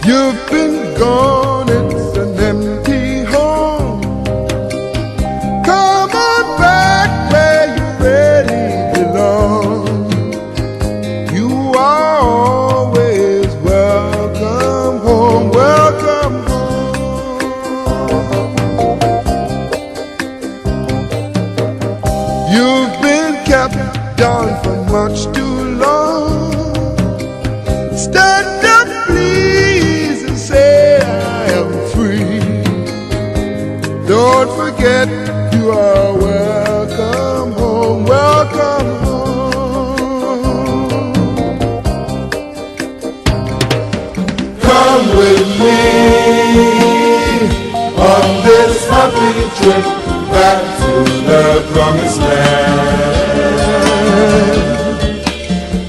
You've been gone, it's an empty home. Come on back where you really belong. You are always welcome home, welcome home. You've been kept down for much too long. Stand up, please, and say I am free. Don't forget you are welcome home, welcome home. Come with me on this happy trip back to the promised land.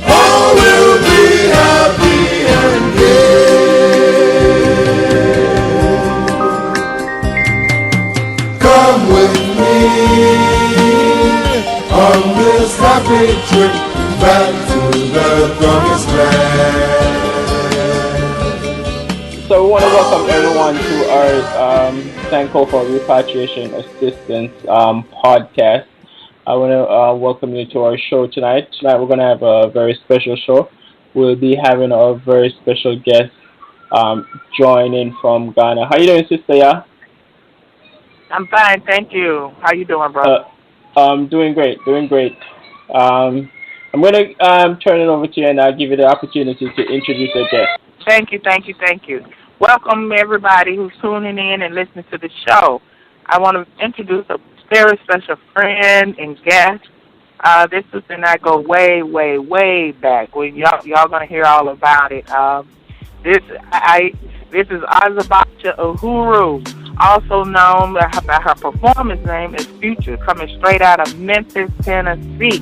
All will be happy and gay. Come with me on this happy trip back to the promised land. So we want to welcome everyone to our Sankofa Repatriation Assistance podcast. I want to welcome you to our show tonight. Tonight we're going to have a very special show. We'll be having a very special guest joining from Ghana. How you doing, sister? Yeah. I'm fine, thank you. How you doing, brother? Doing great, doing great. I'm going to turn it over to you, and I'll give you the opportunity to introduce your guest. Thank you, thank you, thank you. Welcome, everybody who's tuning in and listening to the show. I want to introduce a very special friend and guest. This sister and I go way, way, way back. Well, y'all gonna hear all about it. This is Azabasha Uhuru, also known by her performance name as Future, coming straight out of Memphis, Tennessee.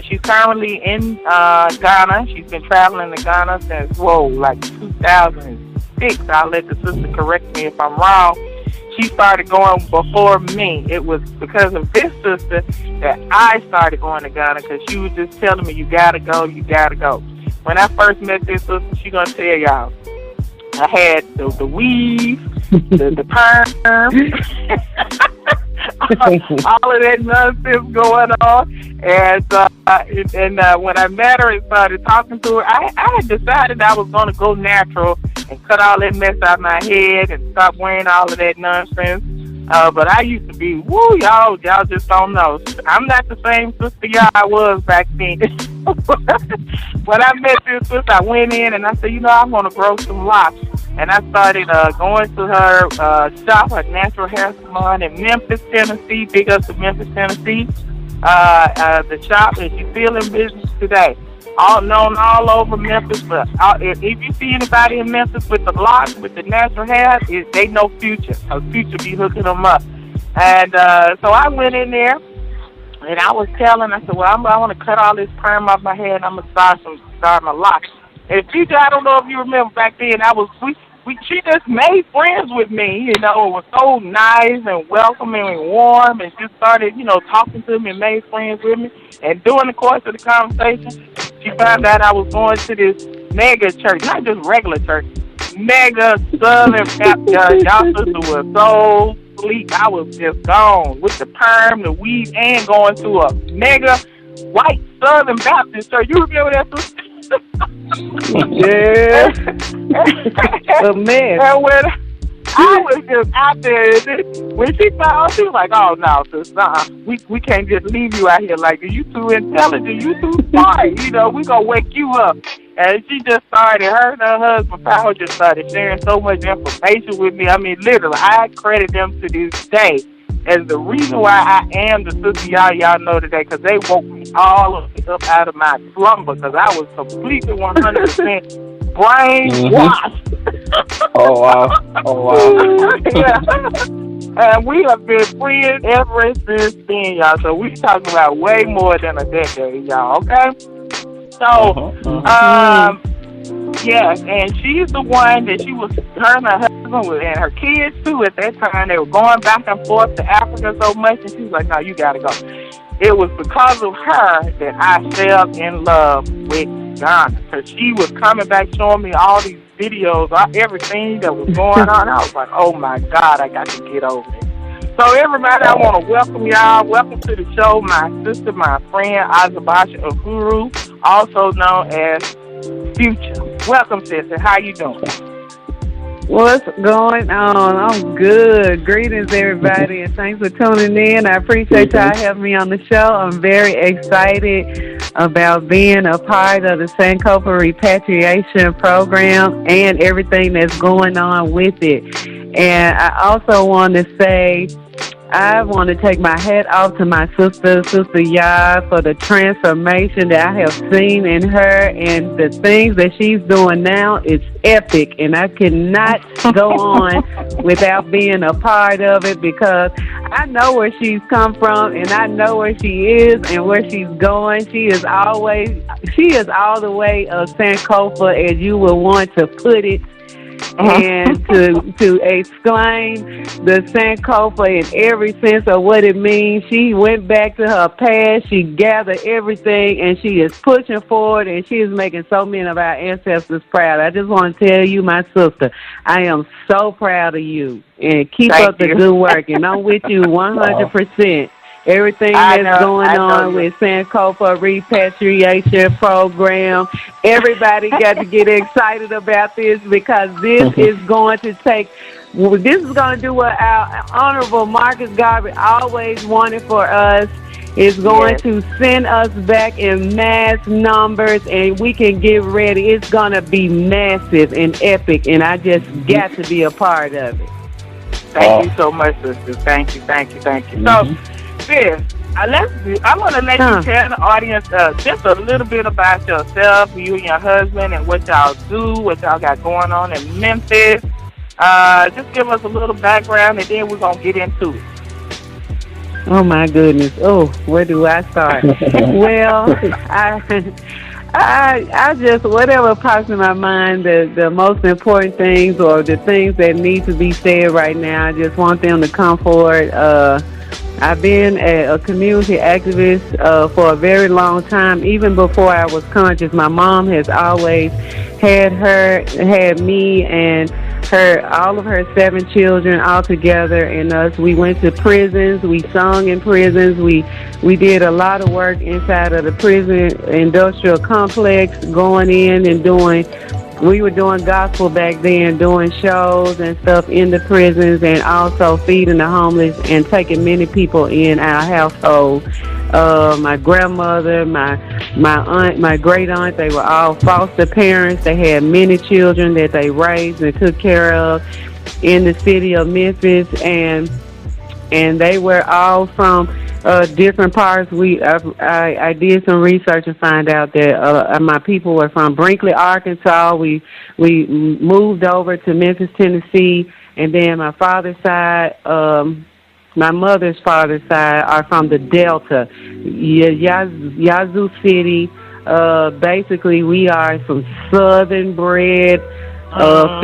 She's currently in Ghana. She's been traveling to Ghana since, like 2006. I'll let the sister correct me if I'm wrong. She started going before me. It was because of this sister that I started going to Ghana, because she was just telling me, you gotta go, you gotta go. When I first met this sister, she gonna tell y'all, I had the weave, the perm, all of that nonsense going on. And when I met her and started talking to her, I had decided I was going to go natural and cut all that mess out of my head and stop wearing all of that nonsense. But I used to be, y'all just don't know. I'm not the same sister y'all I was back then. When I met this sister, I went in and I said, I'm going to grow some locks. And I started going to her shop, her natural hair salon in Memphis, Tennessee. Big up to Memphis, Tennessee. The shop, and she's still in business today. All known all over Memphis. But if you see anybody in Memphis with the locks, with the natural hair, they know Future. Because Future be hooking them up. And so I went in there, and I was telling, I said, I want to cut all this perm off my head, and I'm going to start my locks. And Future, I don't know if you remember back then, she just made friends with me, it was so nice and welcoming and warm, and just started, talking to me and made friends with me. And during the course of the conversation, she found out I was going to this mega church, not just regular church, mega Southern Baptist. Y'all sister was so sleek. I was just gone with the perm, the weave, and going to a mega white Southern Baptist church. You remember that, sister? Yeah. Oh, man. And when I was just out there, when she found, she was like, "Oh no, sis, we can't just leave you out here like that. You too intelligent, you too smart. We gonna wake you up." And she just started. Her and her husband, Powell, just started sharing so much information with me. I mean, literally, I credit them to this day as the reason why I am the sister y'all know today, because they woke me all up out of my slumber, because I was completely 100% brainwashed. Oh wow! Yeah. And we have been friends ever since then, y'all. So we talking about way more than a decade, y'all. Okay. So, yeah, and she's the one that her and her husband and her kids too at that time, they were going back and forth to Africa so much, and she was like, "No, you gotta go." It was because of her that I fell in love with Ghana, because she was coming back showing me all these videos, everything that was going on. I was like, oh my God, I got to get over it. So everybody, I want to welcome y'all. Welcome to the show, my sister, my friend, Azabasha Uhuru, also known as Future. Welcome, sister. How you doing? What's going on? I'm good. Greetings, everybody, and thanks for tuning in. I appreciate y'all having me on the show. I'm very excited about being a part of the Sankofa Repatriation Program and everything that's going on with it. And I also want to say I want to take my hat off to my sister, Sister Yah, for the transformation that I have seen in her, and the things that she's doing now is epic, and I cannot go on without being a part of it, because I know where she's come from, and I know where she is and where she's going. She is all the way of Sankofa, as you would want to put it. And to exclaim the Sankofa in every sense of what it means. She went back to her past, she gathered everything, and she is pushing forward, and she is making so many of our ancestors proud. I just want to tell you, my sister, I am so proud of you, and keep up the good work, and I'm with you 100%. Everything that's going on with Sankofa Repatriation Program. Everybody got to get excited about this, because this is going to do what our Honorable Marcus Garvey always wanted for us. It's going to send us back in mass numbers, and we can get ready. It's going to be massive and epic, and I just got to be a part of it. Thank you so much, sister. Thank you. So, sis, I want to let you tell the audience just a little bit about yourself, you and your husband, and what y'all do, what y'all got going on in Memphis. Just give us a little background, and then we're going to get into it. Oh, my goodness. Oh, where do I start? Well, I just, whatever pops in my mind, the most important things or the things that need to be said right now, I just want them to come forward. I've been a community activist for a very long time, even before I was conscious. My mom has always had me and all of her 7 children all together, and us. We went to prisons, we sung in prisons, we did a lot of work inside of the prison industrial complex, going in and we were doing gospel back then, doing shows and stuff in the prisons, and also feeding the homeless and taking many people in our household. My grandmother, my aunt, my great aunt, they were all foster parents. They had many children that they raised and took care of in the city of Memphis, and they were all from different parts. I did some research and find out that my people were from Brinkley, Arkansas. We moved over to Memphis, Tennessee, and then my father's side, my mother's father's side, are from the Delta, Yazoo City. Basically, we are some southern bred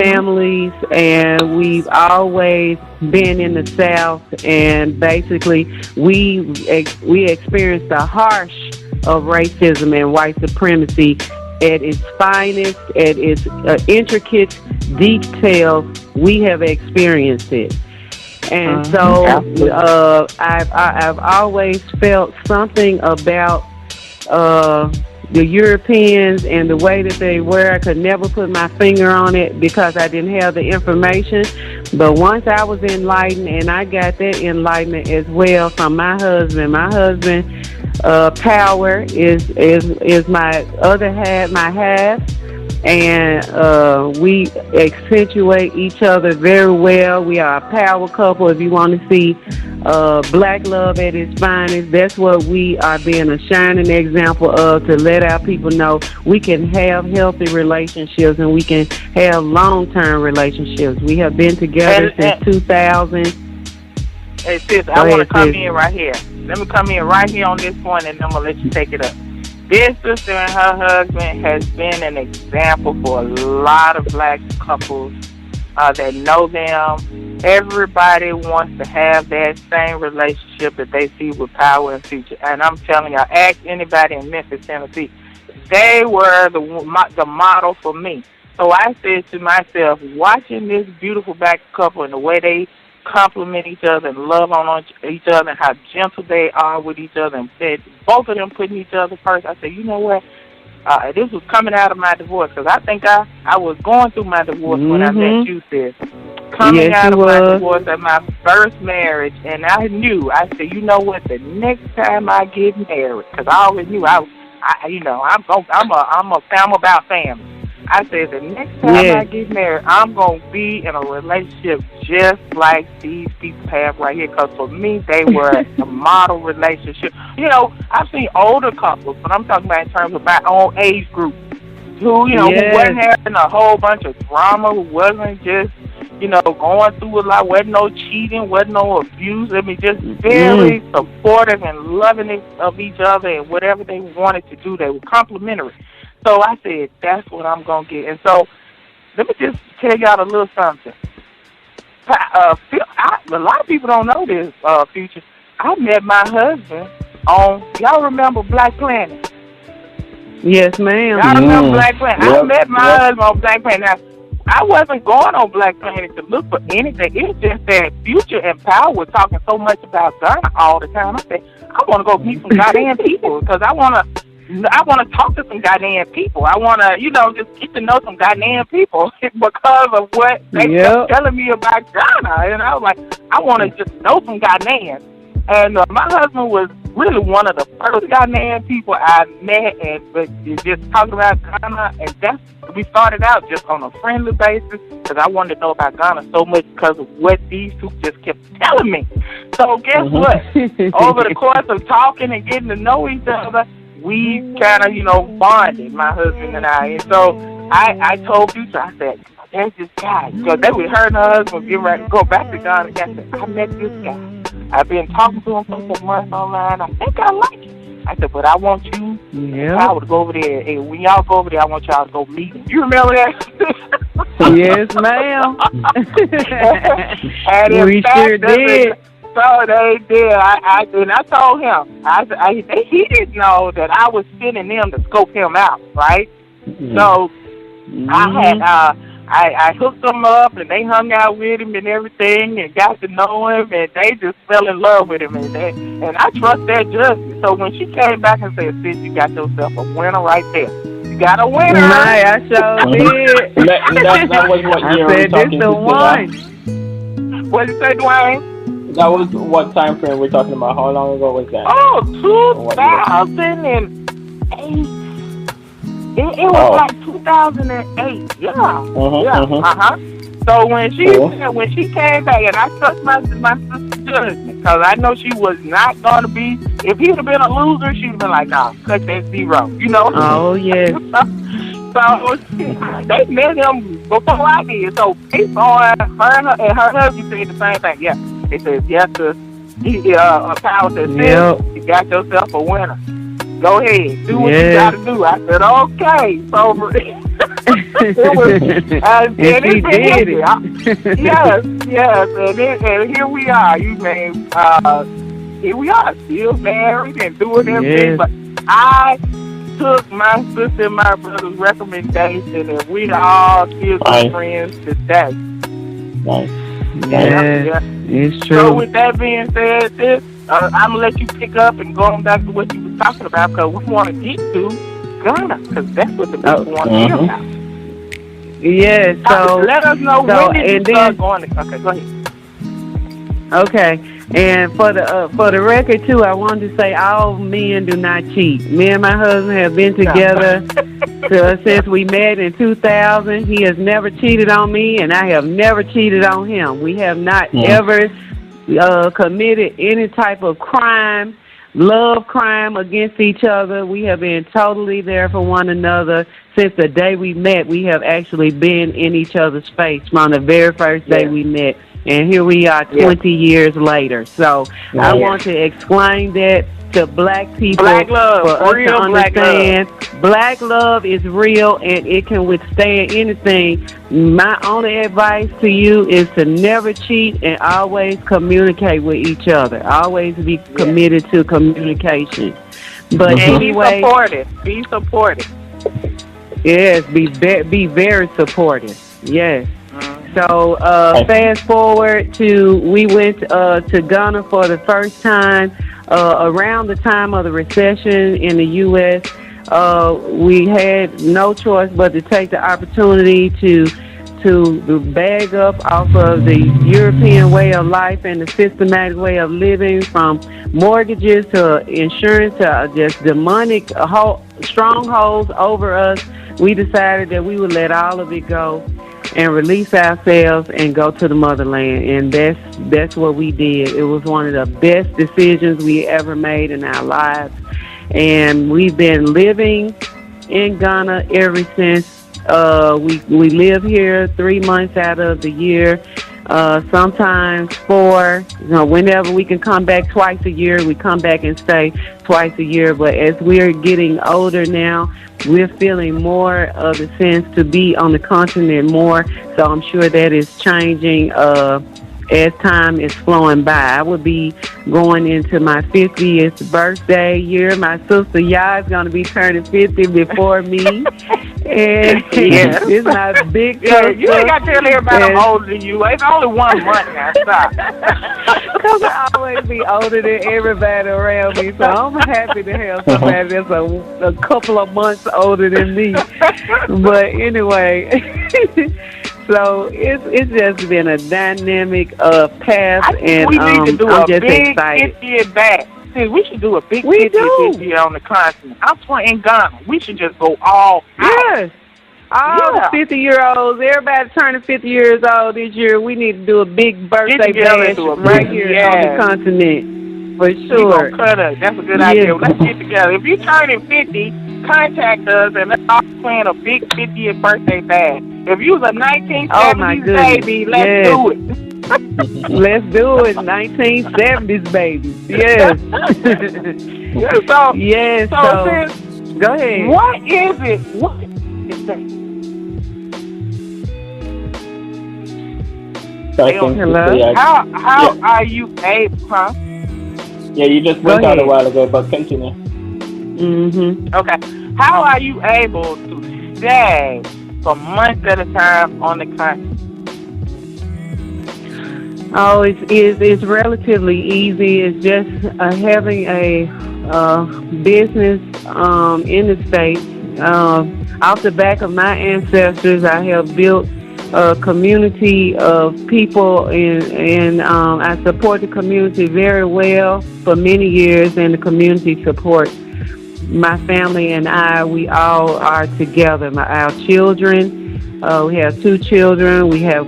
families, and we've always been in the South, and basically we experienced the harsh of racism and white supremacy at its finest, at its intricate details. We have experienced it, and so I've always felt something about the Europeans and the way that they were. I could never put my finger on it because I didn't have the information. But once I was enlightened, and I got that enlightenment as well from my husband. My husband, Power, is my other half, my half. And we accentuate each other very well. We are a power couple. If you want to see black love at its finest, that's what we are being a shining example of, to let our people know we can have healthy relationships and we can have long-term relationships. We have been together since 2000. Hey, sis, I want to come in right here. Let me come in right here on this point, and then I'm going to let you take it up. This sister and her husband has been an example for a lot of black couples that know them. Everybody wants to have that same relationship that they see with Power and Future. And I'm telling you, ask anybody in Memphis, Tennessee. They were the model for me. So I said to myself, watching this beautiful black couple and the way they compliment each other and love on each other and how gentle they are with each other and both of them putting each other first, I said, you know what? This was coming out of my divorce because I think I was going through my divorce when I met you, sis. Coming out of my divorce at my first marriage, and I knew, I said, you know what, the next time I get married, because I always knew I'm about family. I said, the next time I get married, I'm going to be in a relationship just like these people have right here. Because for me, they were a model relationship. You know, I've seen older couples, but I'm talking about in terms of my own age group, who, who wasn't having a whole bunch of drama, who wasn't just, going through a lot, wasn't no cheating, wasn't no abuse. I mean, just very supportive and loving of each other, and whatever they wanted to do, they were complimentary. So I said, that's what I'm going to get. And so let me just tell y'all a little something. A lot of people don't know this, Future. I met my husband on, y'all remember Black Planet? Yes, ma'am. Y'all remember Black Planet? I met my husband on Black Planet. Now, I wasn't going on Black Planet to look for anything. It was just that Future and Power were talking so much about Ghana all the time. I said, I want to go meet some goddamn people because I want to talk to some goddamn people. I want to, just get to know some goddamn people because of what they kept telling me about Ghana. And I was like, I want to just know some Ghanaians. And my husband was really one of the first Ghanaian people I met, but just talking about Ghana. And we started out just on a friendly basis because I wanted to know about Ghana so much because of what these two just kept telling me. So guess what? Over the course of talking and getting to know each other, we kind of, bonded, my husband and I. And so I told Future, I said, there's this guy. Because they were her and her husband get ready to go back to Ghana. I said, I met this guy. I've been talking to him for some months online. I think I like it. I said, but I want you and Howard to go over there. And when y'all go over there, I want y'all to go meet him. You remember that? Yes, ma'am. And we sure did. So they did. I told him. He didn't know that I was sending them to scope him out, right? So I hooked them up, and they hung out with him and everything, and got to know him, and they just fell in love with him, and I trust their judgment. So when she came back and said, "Sis, you got yourself a winner right there. You got a winner." Right, I sure did. That was what year we talking about. What did you say, Dwayne? That was what time frame we're talking about? How long ago was that? Oh, 2008. It was like 2008. Yeah. So when she came back, and I trust my sister's judgment, because I know she was not going to be. If he would have been a loser, she would have been like, "Nah, cut that zero." Oh yes. So they met him before I did. So based on her and her husband said the same thing. Yeah. They said, yes, sir. Power said, you got yourself a winner. Go ahead. Do what you got to do. I said, okay. So it was, and it's been did it. Yes. And here we are. Here we are, still married and doing everything. But I took my sister and my brother's recommendation, and we all still good friends today. Nice. Yeah, it's true. So with that being said, sis, I'm going to let you pick up and go back to what you were talking about, because we want to get to Ghana, because that's what the people want to hear about. Yeah, so let us know when did you start going to. Okay, go ahead. Okay, and for the record too, I wanted to say all men do not cheat. Me and my husband have been together since we met in 2000. He has never cheated on me, and I have never cheated on him. We have not ever committed any type of crime, love crime against each other. We have been totally there for one another. Since the day we met, we have actually been in each other's face from the very first day we met. And here we are 20 years later. So I want to explain that to black people. Black love, for us real to understand. Black love is real, and it can withstand anything. My only advice to you is to never cheat and always communicate with each other. Always be committed to communication. But anyway, be supportive. Yes, be very supportive. Yes. Mm-hmm. So fast forward to we went to Ghana for the first time around the time of the recession in the U.S. We had no choice but to take the opportunity to bag up off of the European way of life and the systematic way of living, from mortgages to insurance to just demonic strongholds over us. We decided that we would let all of it go and release ourselves and go to the motherland, and that's what we did. It was one of the best decisions we ever made in our lives, and we've been living in Ghana ever since. We live here 3 months out of the year, sometimes 4. Whenever we can come back twice a year, we come back and stay twice a year. But as we're getting older now, we're feeling more of the sense to be on the continent more. So I'm sure that is changing as time is flowing by. I will be going into my 50th birthday year. My sister Ya is going to be turning 50 before me. And it's my big sister. You ain't got to tell everybody I'm older than you. It's only 1 month now. Stop. Because I always be older than everybody around me. So I'm happy to have somebody that's a couple of months older than me. But anyway, so it's just been a dynamic path, and we need to do I'm a just big excited. 50 back. See, we should do a big 50 on the continent. I'm talking in Ghana. We should just go all out. Yes. All the 50-year-olds, everybody turning 50 years old this year, we need to do a big birthday bash right here on the continent. For sure. That's a good idea. Let's get together. If you're turning 50, contact us and let's all plan a big 50th birthday bash. If you was a 1970s baby, let's do it. Let's do it, 1970s baby. Yes. So go ahead. What is it? What is that? Hello? How are you able, huh? Yeah, you just went out a while ago, but continue. Mm-hmm. Okay. How are you able to stay for months at a time on the continent? Oh, it's relatively easy. It's just having a business in the States. Off the back of my ancestors, I have built a community of people, and I support the community very well for many years, and the community supports my family and I. We all are together. Our children, we have 2 children. We have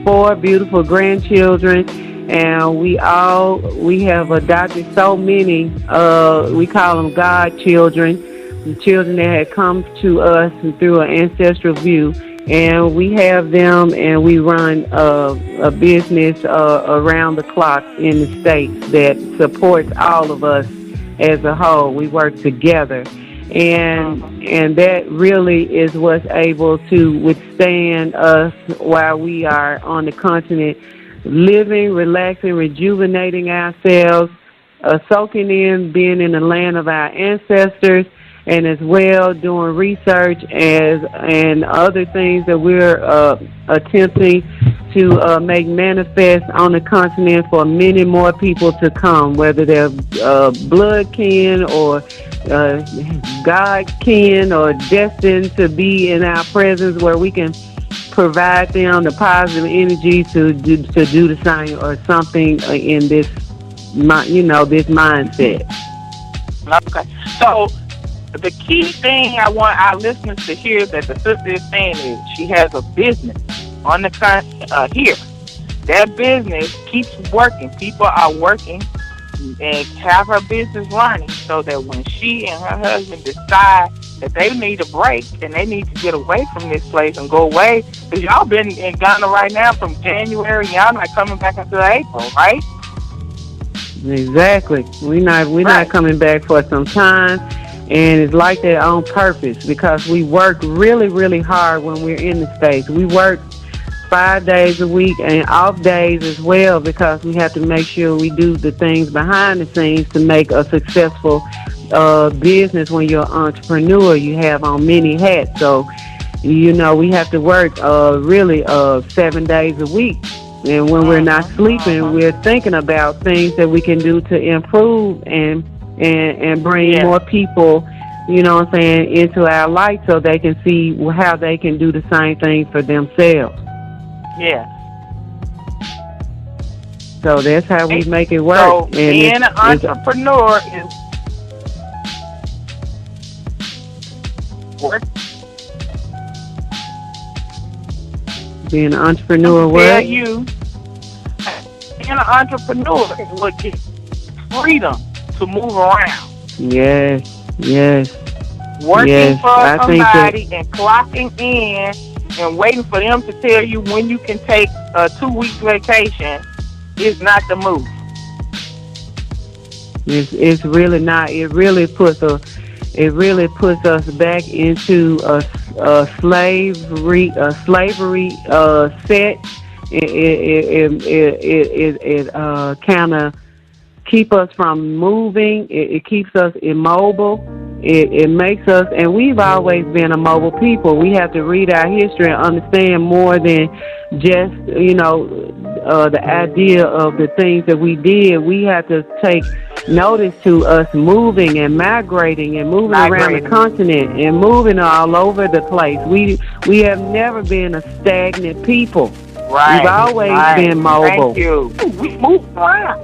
4 beautiful grandchildren, and we have adopted so many. We call them godchildren, the children that had come to us through an ancestral view, and we have them, and we run a business around the clock in the States that supports all of us as a whole. We work together. And that really is what's able to withstand us while we are on the continent, living, relaxing, rejuvenating ourselves, soaking in being in the land of our ancestors, and as well doing research and other things that we're attempting to make manifest on the continent for many more people to come, whether they're blood kin or God kin or destined to be in our presence, where we can provide them the positive energy to do the same or something in this, this mindset. Okay. So the key thing I want our listeners to hear that the sister is saying is she has a business on the here. That business keeps working. People are working and have her business running, so that when she and her husband decide that they need a break and they need to get away from this place and go away, because y'all been in Ghana right now from January, y'all not coming back until April, right? Exactly. We're not coming back for some time, and it's like that on purpose, because we work really, really hard when we're in the States. We work 5 days a week and off days as well, because we have to make sure we do the things behind the scenes to make a successful business, when you're an entrepreneur, you have on many hats. So, we have to work really 7 days a week. And when we're not sleeping, we're thinking about things that we can do to improve and bring more people, what I'm saying, into our light so they can see how they can do the same thing for themselves. Yeah. So that's how we make it work. So being an entrepreneur is work. Being an entrepreneur, what? Being an entrepreneur is what gives freedom to move around. Yes. Working for somebody and clocking in and waiting for them to tell you when you can take a 2-week vacation is not the move. It's really not. It really puts us back into a slavery set. It kind of keep us from moving. It keeps us immobile. It makes us, and we've always been a mobile people. We have to read our history and understand more than just, the idea of the things that we did. We have to take notice to us moving and migrating and moving around the continent and moving all over the place. We have never been a stagnant people. Right. We've always been mobile. Thank you. We moved around.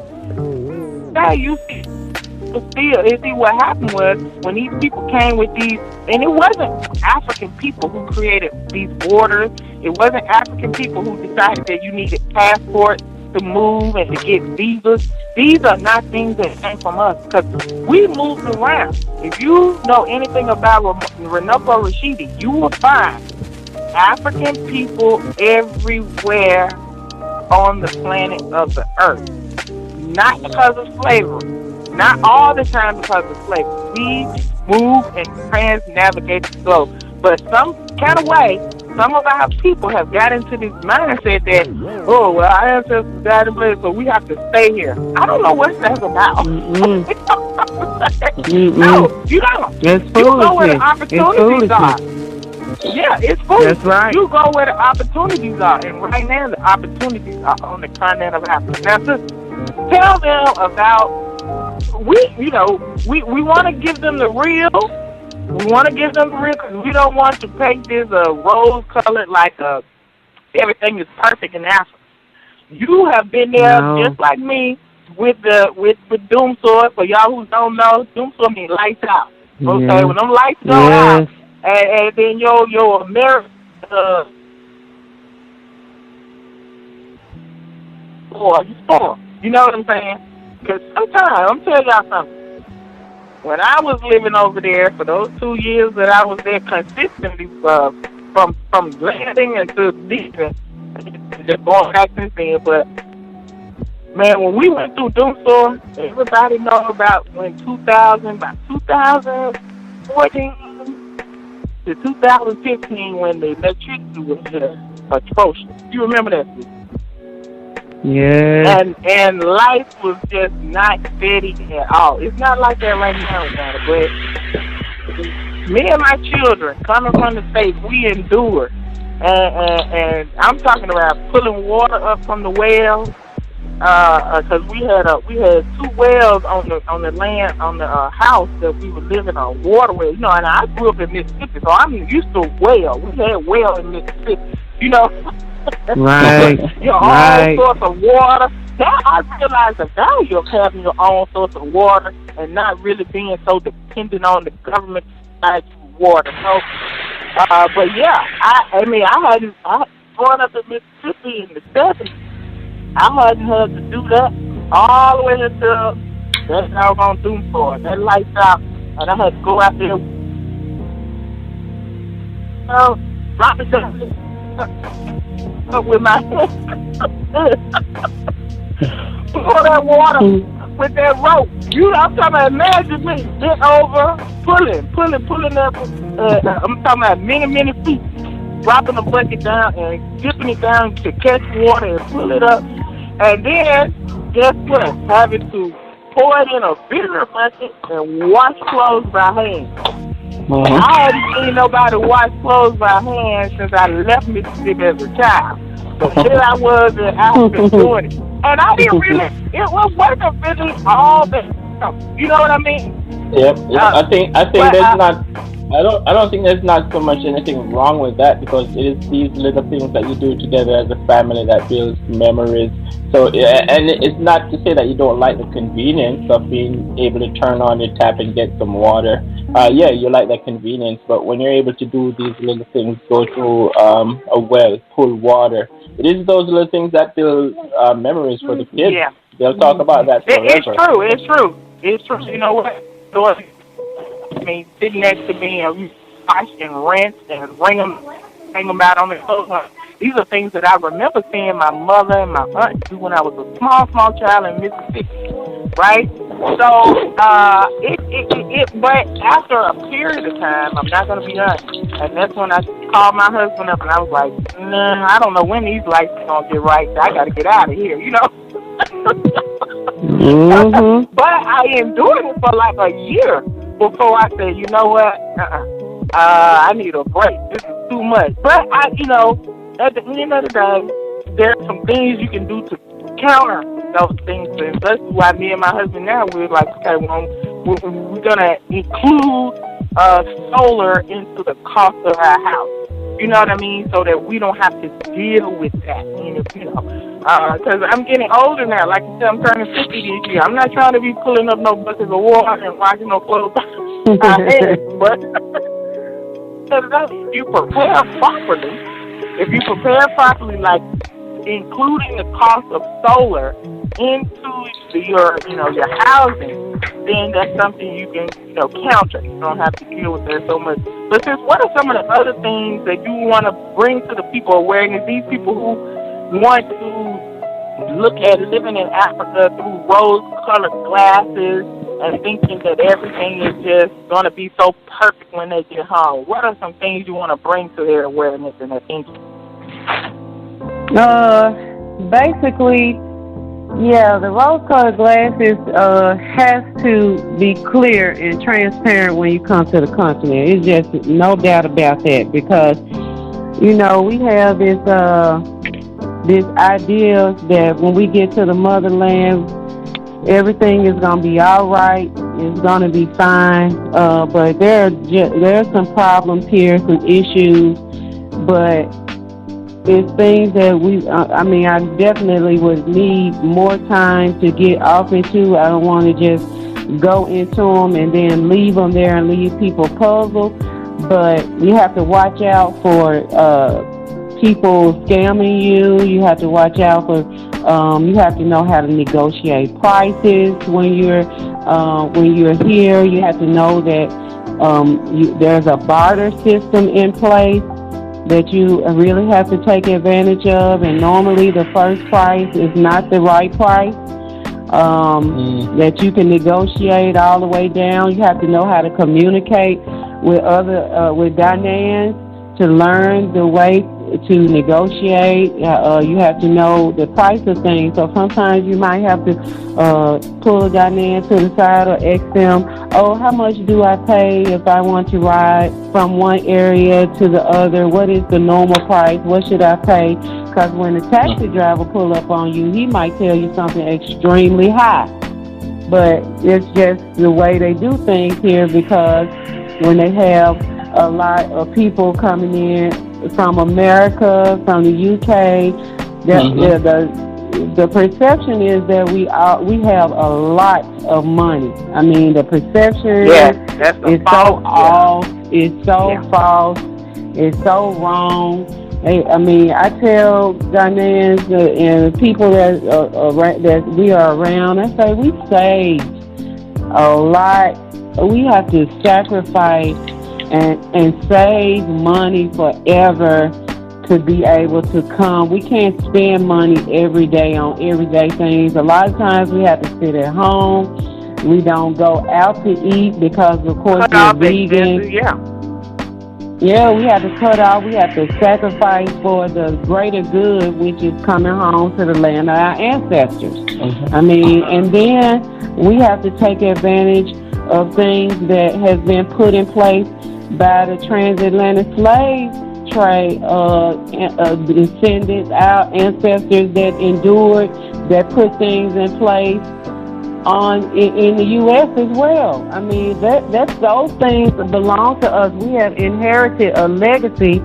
Yeah, you see what happened was when these people came with these, and it wasn't African people who created these borders. It wasn't African people who decided that you needed passports to move and to get visas. These are not things that came from us because we moved around. If you know anything about Renoko Rashidi, you will find African people everywhere on the planet of the earth. Not because of slavery. Not all the time because of slavery. We move and trans-navigate the globe. But some kind of way, some of our people have got into this mindset that, our ancestors died in place, so we have to stay here. I don't know what that's about. No, you don't. It's you go where the opportunities are. Yeah, it's foolish. That's right. You go where the opportunities are. And right now, the opportunities are on the continent of Africa. Now, sister, tell them about, we want to give them the real. We want to give them the real because we don't want to paint this rose-colored like everything is perfect in Africa. You have been there just like me with Doom Sword. For y'all who don't know, Doom Sword means lights out. Okay, when them lights go out, and then your American you know what I'm saying? Because sometimes, I'm telling y'all something. When I was living over there, for those 2 years that I was there consistently, from landing until leaving, just going back since then, but, man, when we went through Doom Store, everybody know about when 2014 to 2015 when the electricity was atrocious. You remember that? Yeah. And life was just not steady at all. It's not like that right now, but me and my children coming from the States, we endured. And I'm talking about pulling water up from the wells, because we had 2 wells on the land, on the house that we were living on, water wells. And I grew up in Mississippi, so I'm used to well. We had well in Mississippi, Right. Your own source of water. Now I realize the value of having your own source of water and not really being so dependent on the government to provide you water. So, but yeah, I mean, growing up in Mississippi in the 70s, I hadn't had to do that all the way until that doggone Doom Store. That lights out, and I had to go out there. Drop it down. With my pour that water with that rope. I'm talking about, imagine me bent over, pulling that. I'm talking about many feet, dropping the bucket down and dipping it down to catch water and pull it up, and then guess what? Having to pour it in a bigger bucket, and wash clothes by hand. Mm-hmm. I hadn't seen nobody wash clothes by hand since I left Mississippi as a child. But here I was in Africa doing it. And I didn't really, it was working really all the time. You know what I mean? Yep. I think I don't think there's not so much anything wrong with that, because it is these little things that you do together as a family that builds memories. So, and it's not to say that you don't like the convenience of being able to turn on your tap and get some water. Yeah, you like that convenience, but when you're able to do these little things, go to a well, pull water, it is those little things that build memories for the kids. Yeah. They'll talk about that forever. It's true. You know what? I mean, sitting next to me and wash and rinse and hang them out on the clothes. These are things that I remember seeing my mother and my aunt do when I was a small child in Mississippi, right? So, but after a period of time, I'm not going to be honest, and that's when I called my husband up and I was like, nah, I don't know when these lights are going to get right, so I got to get out of here, you know? Mm-hmm. But I endured it for like a year before I said, you know what, I need a break. This is too much. But at the end of the day, there are some things you can do to counter those things, and that's why me and my husband now, we're like, okay, well, we're gonna include solar into the cost of our house. You know what I mean? So that we don't have to deal with that. Because I'm getting older now. Like I said, I'm turning 50 this year. I'm not trying to be pulling up no buckets of water and washing no clothes by my head. But if you prepare properly, like including the cost of solar into your housing, then that's something you can counter. You don't have to deal with that so much. But what are some of the other things that you want to bring to the people awareness? These people who want to look at living in Africa through rose-colored glasses and thinking that everything is just going to be so perfect when they get home. What are some things you want to bring to their awareness and their thinking? Basically, yeah, the rose-colored glasses has to be clear and transparent when you come to the continent. It's just no doubt about that, because we have this idea that when we get to the motherland, everything is going to be all right. It's going to be fine. But there are some problems here, some issues, but it's things that I definitely would need more time to get off into. I don't want to just go into them and then leave them there and leave people puzzled. But you have to watch out for people scamming you. You have to watch out for, you have to know how to negotiate prices when you're here. You have to know that there's a barter system in place that you really have to take advantage of, and normally the first price is not the right price, that you can negotiate all the way down. You have to know how to communicate with with Ghanaians to learn the way to negotiate. You have to know the price of things. So sometimes you might have to pull a Ghanaian to the side or ask them, how much do I pay if I want to ride from one area to the other? What is the normal price? What should I pay? Because when the taxi driver pull up on you, he might tell you something extremely high. But it's just the way they do things here, because when they have a lot of people coming in from America, from the UK, the perception is that we have a lot of money. I mean, the perception is so off, it's so false, it's so wrong. I tell Ghanaians and people that we are around, I say we saved a lot. We have to sacrifice and save money forever to be able to come. We can't spend money every day on everyday things. A lot of times we have to sit at home. We don't go out to eat because, of course, we're vegan. Yeah, we have to cut off. We have to sacrifice for the greater good, which is coming home to the land of our ancestors. And then we have to take advantage of things that has been put in place by the transatlantic slave trade descendants, our ancestors that endured, that put things in place in the U.S. as well. I mean, that's those things that belong to us. We have inherited a legacy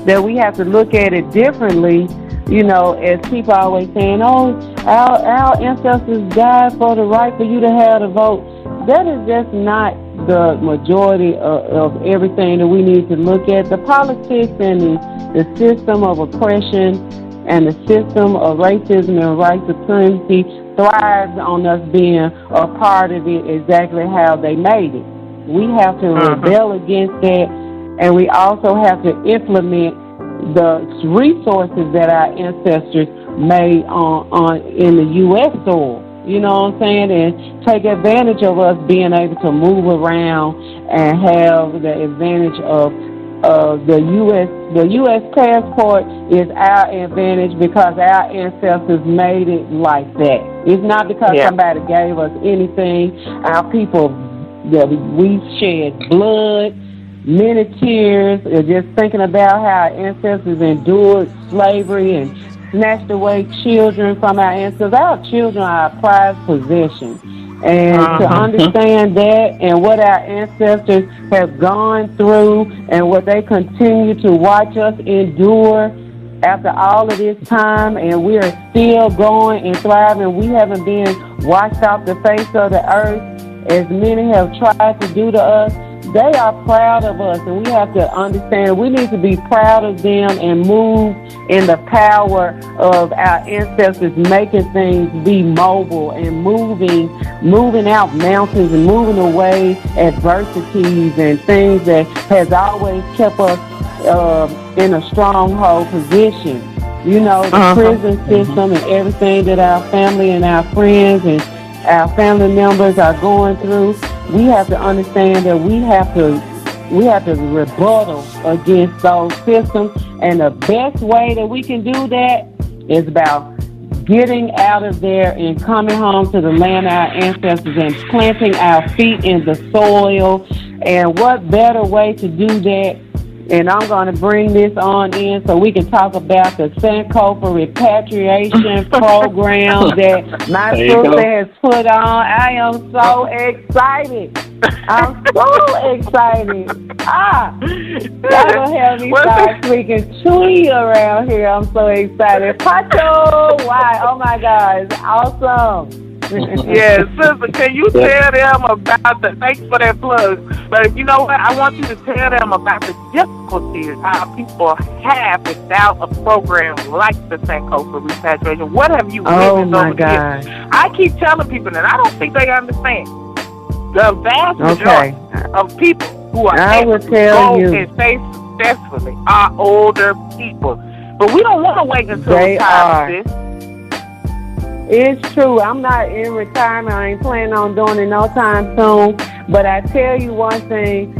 that we have to look at it differently. You know, as people always saying, oh, our ancestors died for the right for you to have the vote. That is just not the majority of everything that we need to look at. The politics and the system of oppression and the system of racism and white supremacy thrives on us being a part of it exactly how they made it. We have to rebel against that, and we also have to implement the resources that our ancestors made on in the U.S. soil. You know what I'm saying? And take advantage of us being able to move around and have the advantage of the U.S. The U.S. passport is our advantage because our ancestors made it like that. It's not because somebody gave us anything. Our people, we shed blood, many tears, just thinking about how our ancestors endured slavery and snatched away children from our ancestors. Our children are our prized possession. And to understand that and what our ancestors have gone through and what they continue to watch us endure after all of this time, and we are still going and thriving. We haven't been washed off the face of the earth as many have tried to do to us. They are proud of us, and we have to understand we need to be proud of them and move in the power of our ancestors making things be mobile and moving out mountains and moving away adversities and things that has always kept us in a stronghold position. You know, the prison system and everything that our family and our friends and our family members are going through. We have to understand that we have to rebuttal against those systems, and the best way that we can do that is about getting out of there and coming home to the land of our ancestors and planting our feet in the soil. And what better way to do that? And I'm going to bring this on in so we can talk about the Sankofa repatriation program that my sister has put on. I am so excited. I'm so excited. Y'all gonna have me start speaking Twi around here. I'm so excited. Pacho, why? Oh my God, it's awesome. Yes, sister, can you tell them about thanks for that plug, but you know what, I want you to tell them about the difficulties our people have without a program like the Sankofa repatriation. What have you witnessed over the years? I keep telling people that I don't think they understand. The vast majority of people who are able to go and stay successfully are older people. But we don't want to wait until the time of this. It's true. I'm not in retirement. I ain't planning on doing it no time soon. But I tell you one thing,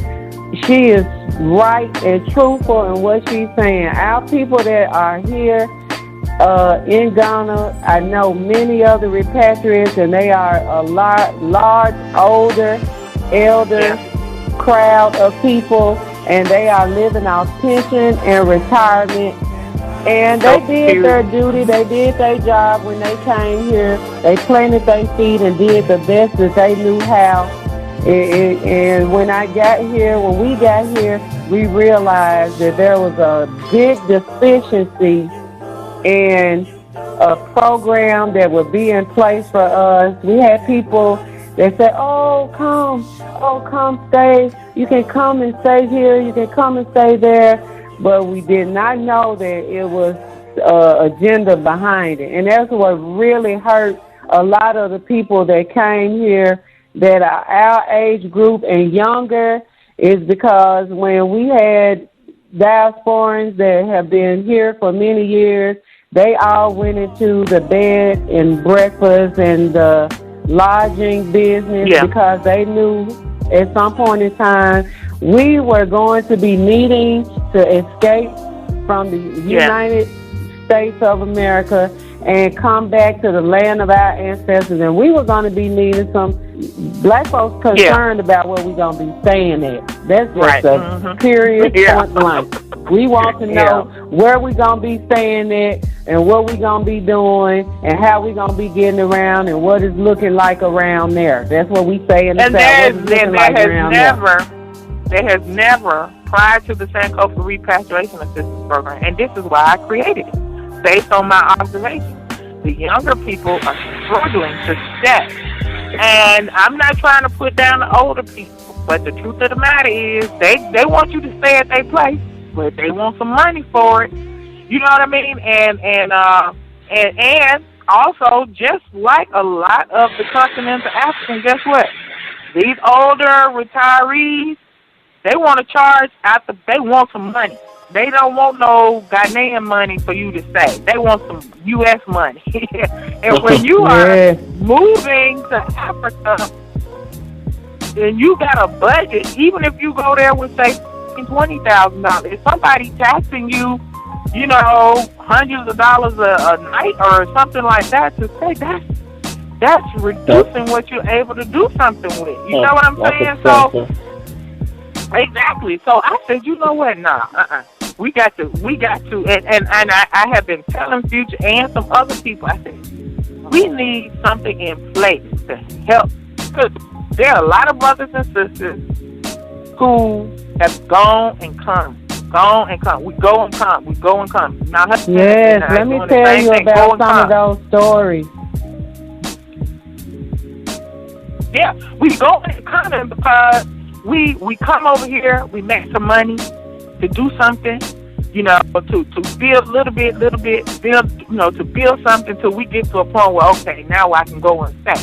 she is right and truthful in what she's saying. Our people that are here in Ghana, I know many other repatriates, and they are a large, older, elder crowd of people, and they are living off pension and retirement. And they did their duty. They did their job when they came here. They planted their feet and did the best that they knew how. And when we got here, we realized that there was a big deficiency in a program that would be in place for us. We had people that said, come stay. You can come and stay here. You can come and stay there. But we did not know that it was agenda behind it. And that's what really hurt a lot of the people that came here that are our age group and younger, is because when we had diasporans that have been here for many years, they all went into the bed and breakfast and the lodging business because they knew at some point in time we were going to be needing to escape from the United States of America and come back to the land of our ancestors. And we were going to be needing some black folks concerned about where we gonna be staying at. That's just a period point blank. We want to know where we gonna be staying at and what we gonna be doing and how we gonna be getting around and what it's looking like around there. That's what we say in the South. There has never, prior to the Sankofa Repatriation Assistance Program, and this is why I created it, based on my observation. The younger people are struggling to stay. And I'm not trying to put down the older people, but the truth of the matter is they want you to stay at their place, but they want some money for it. You know what I mean? And also, just like a lot of the continental Africans, guess what? These older retirees, they want to charge after. They want some money. They don't want no Ghanaian money for you to stay. They want some U.S. money. And when you are moving to Africa, and you got a budget, even if you go there with, say, $20,000, if somebody taxing you, you know, hundreds of dollars a night or something like that, to say that's reducing what you're able to do something with. You know what I'm saying? So, exactly. So I said, you know what? We got to, and I have been telling Future and some other people, I said, we need something in place to help. Because there are a lot of brothers and sisters who have gone and come. We go and come. Now, yes, let me tell you about some of those stories. Yeah, we go and come because we come over here, we make some money to do something, you know, to build a little bit, build, you know, to build something till we get to a point where, okay, now I can go and stay.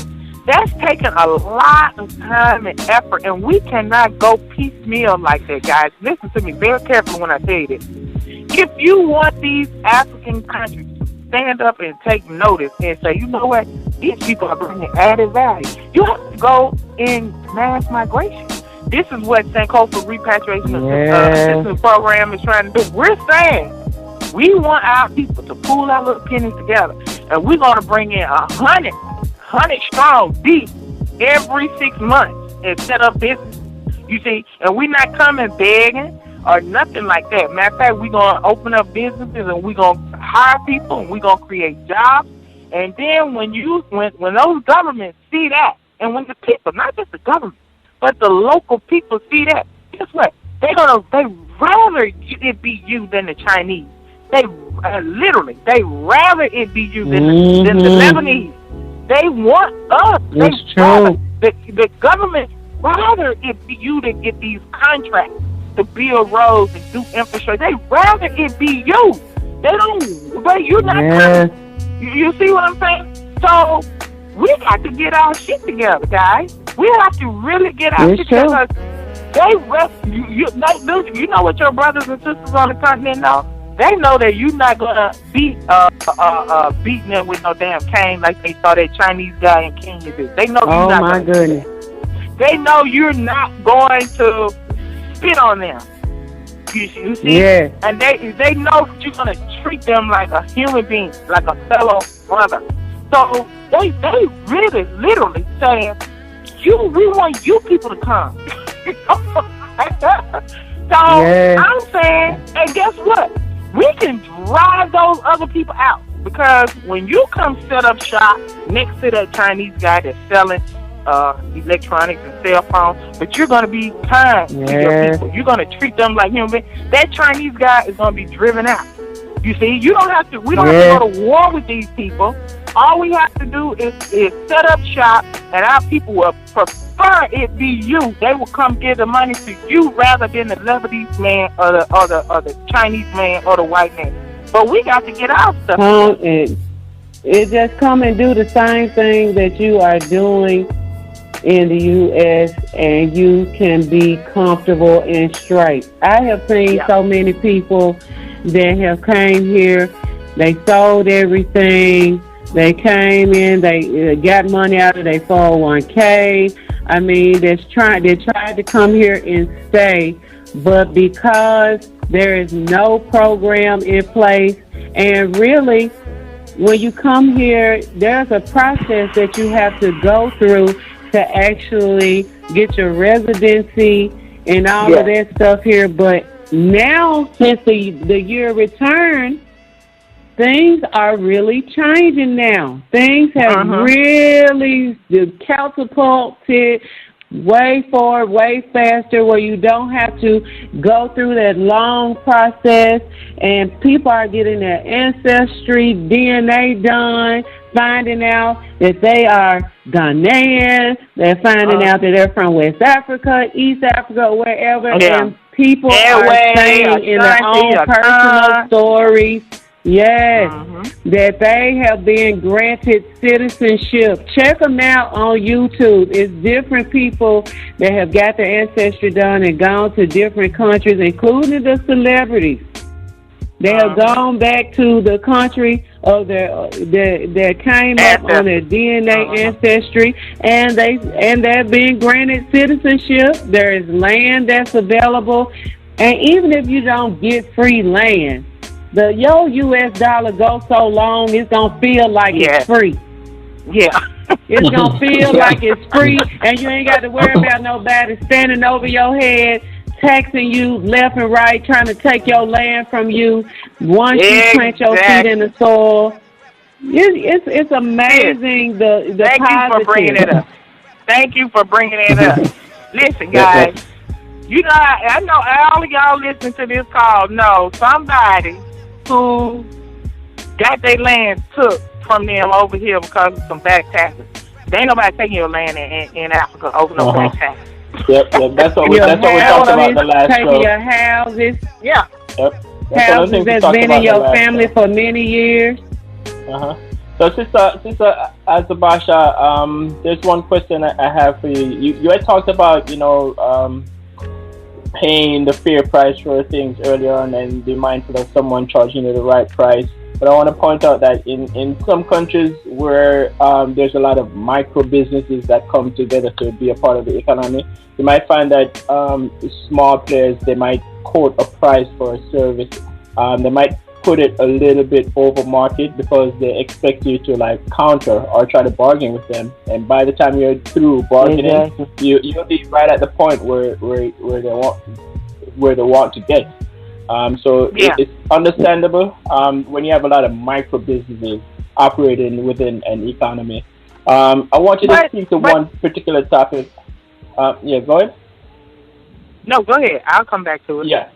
That's taking a lot of time and effort, and we cannot go piecemeal like that, guys. Listen to me very carefully when I tell you this. If you want these African countries to stand up and take notice and say, you know what, these people are bringing added value, you have to go in mass migration. This is what Sankofa Repatriation Assistance Program is trying to do. We're saying we want our people to pool our little pennies together, and we're going to bring in 100 strong deep every 6 months and set up business. You see, and we're not coming begging or nothing like that. Matter of fact, we're going to open up businesses and we're going to hire people and we're going to create jobs. And then when those governments see that, and when the people, not just the government, but the local people see that, guess what? They rather it be you than the Chinese. They literally, they rather it be you than the Lebanese. They want us. It's true. The government rather it be you to get these contracts to build roads and do infrastructure. They rather it be you. They don't. But you're not coming. You see what I'm saying? So we got to get our shit together, guys. We have to really get our shit together. You know what your brothers and sisters on the continent know? They know that you're not gonna beating them with no damn cane like they saw that Chinese guy in Kenya do. They know you're not. Oh my goodness. They know you're not going to spit on them. You see? Yeah. And they know that you're gonna treat them like a human being, like a fellow brother. So they really literally saying, we want you people to come. I'm saying, and guess what? We can drive those other people out, because when you come set up shop next to that Chinese guy that's selling electronics and cell phones, but you're going to be kind to your people. You're going to treat them like human beings. That Chinese guy is going to be driven out. You see, we don't have to go to war with these people. All we have to do is set up shop, and our people will prefer it be you. They will come give the money to you rather than the Lebanese man or the Chinese man or the white man. But we got to get our stuff. It just come and do the same thing that you are doing in the U.S., and you can be comfortable and straight. I have seen so many people that have came here. They sold everything. They came in, they got money out of their 401k. I mean, they tried to come here and stay, but because there is no program in place, and really, when you come here, there's a process that you have to go through to actually get your residency and all of that stuff here. But now, since the year return, things are really changing now. Things have really catapulted way forward, way faster, where you don't have to go through that long process, and people are getting their ancestry DNA done, finding out that they are Ghanaian, they're finding out that they're from West Africa, East Africa, wherever, and people are saying in their own personal stories, that they have been granted citizenship. Check them out on YouTube. It's different people that have got their ancestry done and gone to different countries, including the celebrities. They have gone back to the country of that came up on their DNA ancestry, and they're being granted citizenship. There is land that's available, and even if you don't get free land, your U.S. dollar goes so long, it's gonna feel like it's free. It's gonna feel like it's free, and you ain't got to worry about nobody standing over your head, taxing you left and right, trying to take your land from you once you plant your feet in the soil. It's amazing the Thank you for bringing it up. Thank you for bringing it up. Listen, guys, you know, I know all of y'all listening to this call know somebody who got their land took from them over here because of some back taxes. There ain't nobody taking your land in Africa over no back taxes. Yep, that's what we talked about the last show. Taking your houses. Yep. Houses that's been in your family for many years. So, Sister Azabasha, there's one question I have for you. You had talked about, paying the fair price for things earlier on and be mindful of someone charging you the right price. But I want to point out that in some countries where there's a lot of micro businesses that come together to be a part of the economy, you might find that small players, they might quote a price for a service. They might put it a little bit over market because they expect you to counter or try to bargain with them. And by the time you're through bargaining, you'll be right at the point where they want to get. It's understandable when you have a lot of micro businesses operating within an economy. I want you to speak to one particular topic. Go ahead. No, go ahead. I'll come back to it. Yeah.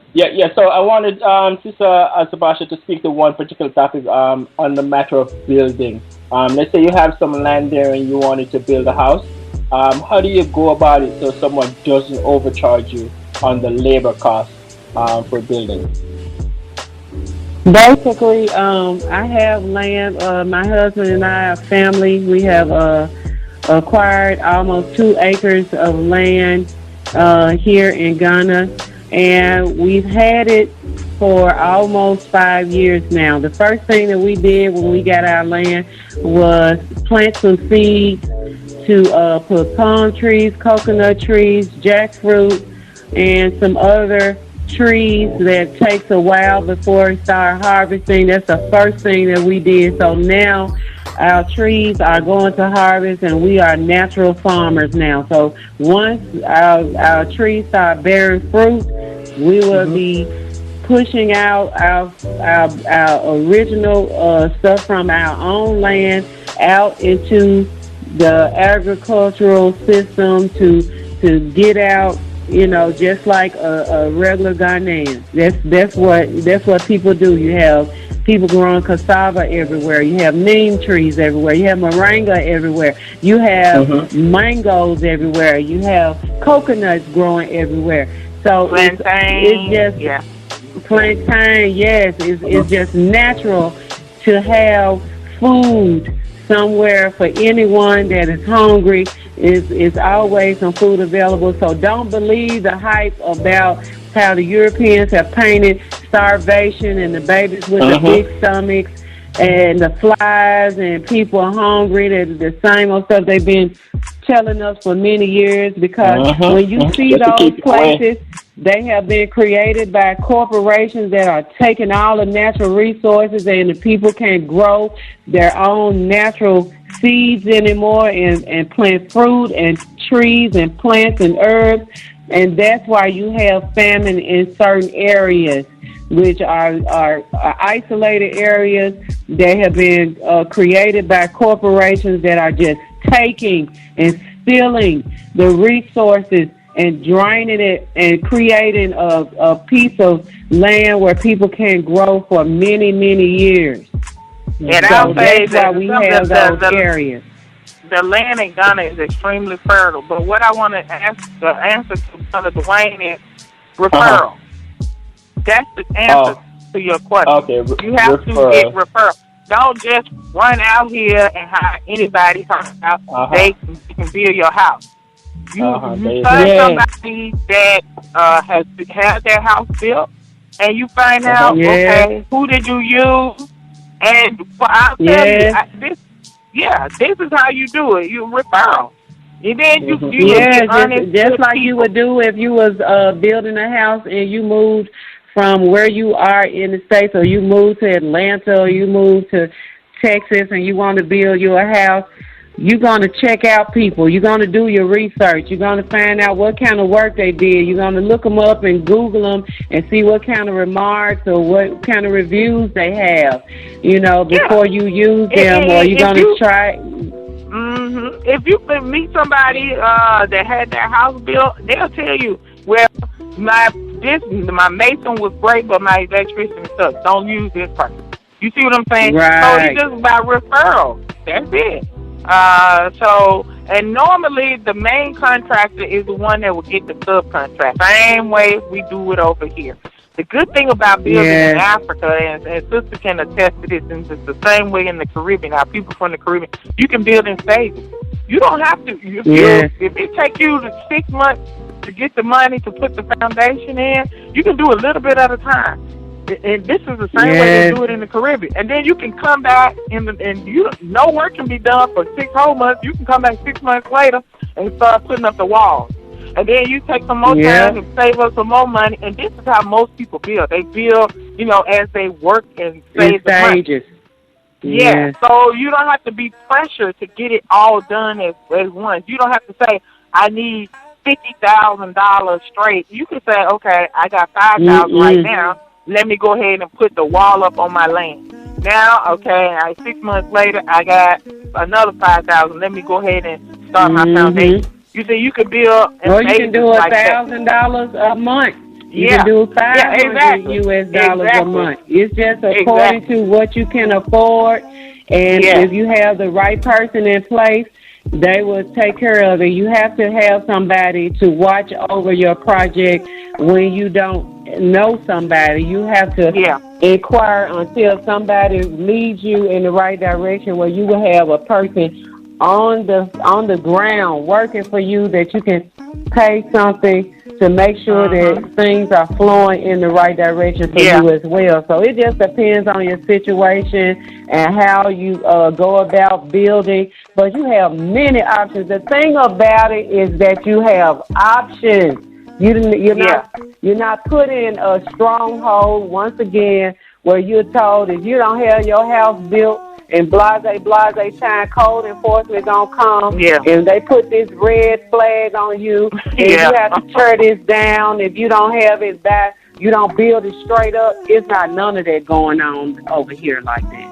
So I wanted Sister Azabasha to speak to one particular topic on the matter of building. Let's say you have some land there and you wanted to build a house. How do you go about it so someone doesn't overcharge you on the labor cost for building? Basically, I have land. My husband and I, our family, we have acquired almost 2 acres of land here in Ghana, and we've had it for almost 5 years now. The first thing that we did when we got our land was plant some seeds to put palm trees, coconut trees, jackfruit, and some other trees that takes a while before we start harvesting. That's the first thing that we did. So now our trees are going to harvest, and we are natural farmers now. So once our trees start bearing fruit, we will be pushing out our original stuff from our own land out into the agricultural system to get out, just like a regular Ghanaian. That's what people do. You have people growing cassava everywhere. You have neem trees everywhere. You have moringa everywhere. You have mangoes everywhere. You have coconuts growing everywhere. So plantain, it's just plantain. Yes, it's just natural to have food somewhere for anyone that is hungry. Is always some food available. So don't believe the hype about how the Europeans have painted starvation and the babies with the big stomachs and the flies and people are hungry. The same old stuff they've been telling us for many years, because when you see those places, They have been created by corporations that are taking all the natural resources, and the people can't grow their own natural seeds anymore and plant fruit and trees and plants and herbs. And that's why you have famine in certain areas, which are isolated areas. They have been created by corporations that are just taking and stealing the resources and draining it and creating a piece of land where people can't grow for many, many years. And So I'll say that's why we have those areas. The land in Ghana is extremely fertile. But what I want to ask, the answer to Brother Dwayne is referral. That's the answer to your question. Okay, you have to get referral. Don't just run out here and hire anybody talking about they can build your house. You find somebody that has had their house built, and you find out, okay, who did you use? And I'll tell you, this is how you do it. You referral. And then you just like you would do if you was building a house and you moved from where you are in the States, or you moved to Atlanta, or you moved to Texas and you want to build your house. You're going to check out people. You're going to do your research. You're going to find out what kind of work they did. You're going to look them up and Google them and see what kind of remarks or what kind of reviews they have, before you use them, or you're going to try. If you meet somebody that had their house built, they'll tell you, well, my mason was great, but my electrician sucks. Don't use this person. You see what I'm saying? Right. So it's just by referral. That's it. And normally the main contractor is the one that will get the subcontract. Same way we do it over here. The good thing about building in Africa, and Sister can attest to this, and it's the same way in the Caribbean, our people from the Caribbean, you can build in stages. You don't have to. If it takes you 6 months to get the money to put the foundation in, you can do a little bit at a time. And this is the same way they do it in the Caribbean. And then you can come back, and no work can be done for 6 whole months. You can come back 6 months later and start putting up the walls. And then you take some more time and save up some more money. And this is how most people build. They build, as they work and save the money. Yeah, so you don't have to be pressured to get it all done at once. You don't have to say, I need $50,000 straight. You can say, okay, I got $5,000 right now. Let me go ahead and put the wall up on my land. Now, okay, 6 months later, I got another $5,000. Let me go ahead and start my foundation. You see, you could build. Or you can do $1,000 a month. You can do $500 US dollars a month. It's just according to what you can afford, and if you have the right person in place, they will take care of it. You have to have somebody to watch over your project when you don't know somebody. You have to inquire until somebody leads you in the right direction, where you will have a person on the ground working for you that you can pay something to make sure that things are flowing in the right direction for you as well. So it just depends on your situation and how you go about building. But you have many options. The thing about it is that you have options. You're not put in a stronghold once again where you're told if you don't have your house built and blase time, code enforcement gonna come and they put this red flag on you and you have to tear this down. If you don't have it back, you don't build it straight up. It's not none of that going on over here like that.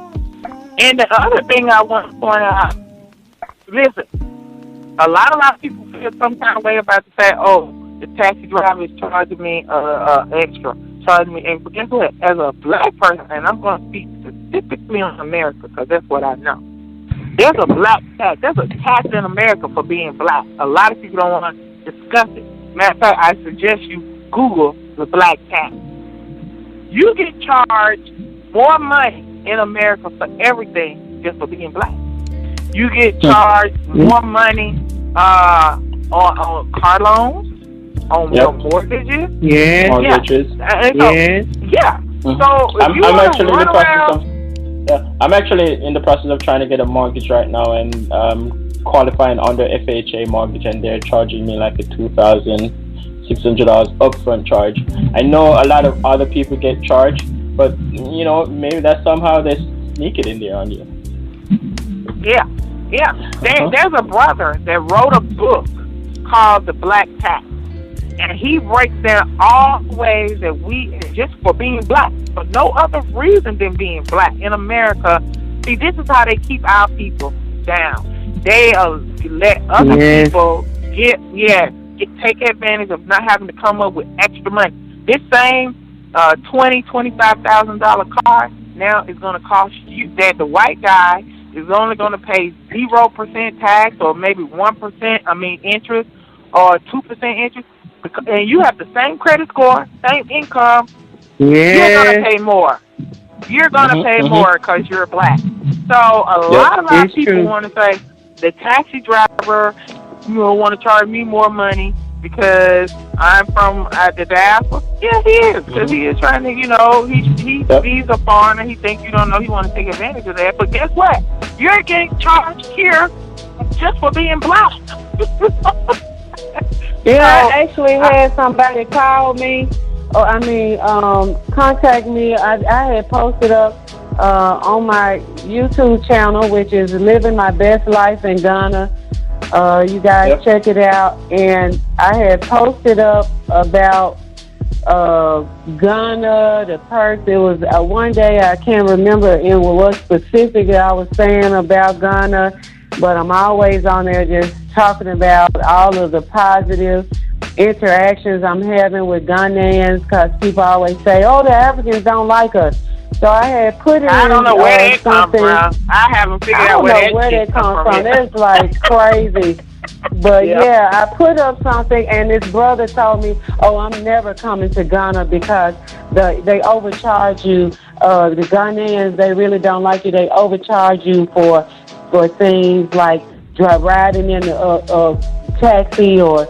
And the other thing I want to point out, listen, a lot of people feel some kind of way about to say, oh, the taxi driver is charging me extra. Charging me, and guess what? As a black person, and I'm going to speak specifically on America because that's what I know. There's a black tax. There's a tax in America for being black. A lot of people don't want to discuss it. Matter of fact, I suggest you Google the black tax. You get charged more money in America for everything just for being black. You get charged more money on car loans. On mortgages? Mortgages. So I'm actually in the process of trying to get a mortgage right now and qualifying under FHA mortgage, and they're charging me like a $2,600 $600 upfront charge. I know a lot of other people get charged, but maybe that somehow they sneak it in there on you. Yeah. There's a brother that wrote a book called The Black Tax, and he breaks down all the ways that we, just for being black, for no other reason than being black in America. See, this is how they keep our people down. They let other people take advantage of not having to come up with extra money. This same $25,000 car now is going to cost you, that the white guy is only going to pay 0% tax, or maybe 1%, interest, or 2% interest, and you have the same credit score, same income. You're going to pay more. You're going to pay more because you're black. So a lot of our people want to say, the taxi driver want to charge me more money because I'm from the diaspora. Yeah, he is, because he is trying to, he's a foreigner. He thinks you don't know. He want to take advantage of that. But guess what? You're getting charged here just for being black. I actually had somebody call me, contact me. I had posted up on my YouTube channel, which is Living My Best Life in Ghana. You guys check it out. And I had posted up about Ghana, the perks. It was one day, I can't remember what specific I was saying about Ghana, but I'm always on there just talking about all of the positive interactions I'm having with Ghanaians, because people always say, oh, the Africans don't like us. So I had put it I don't know where they come something. from. I haven't figured out where they come from. It's like crazy. But I put up something, and this brother told me, oh, I'm never coming to Ghana because they overcharge you. The Ghanaians, they really don't like you. They overcharge you for things like riding in a taxi, or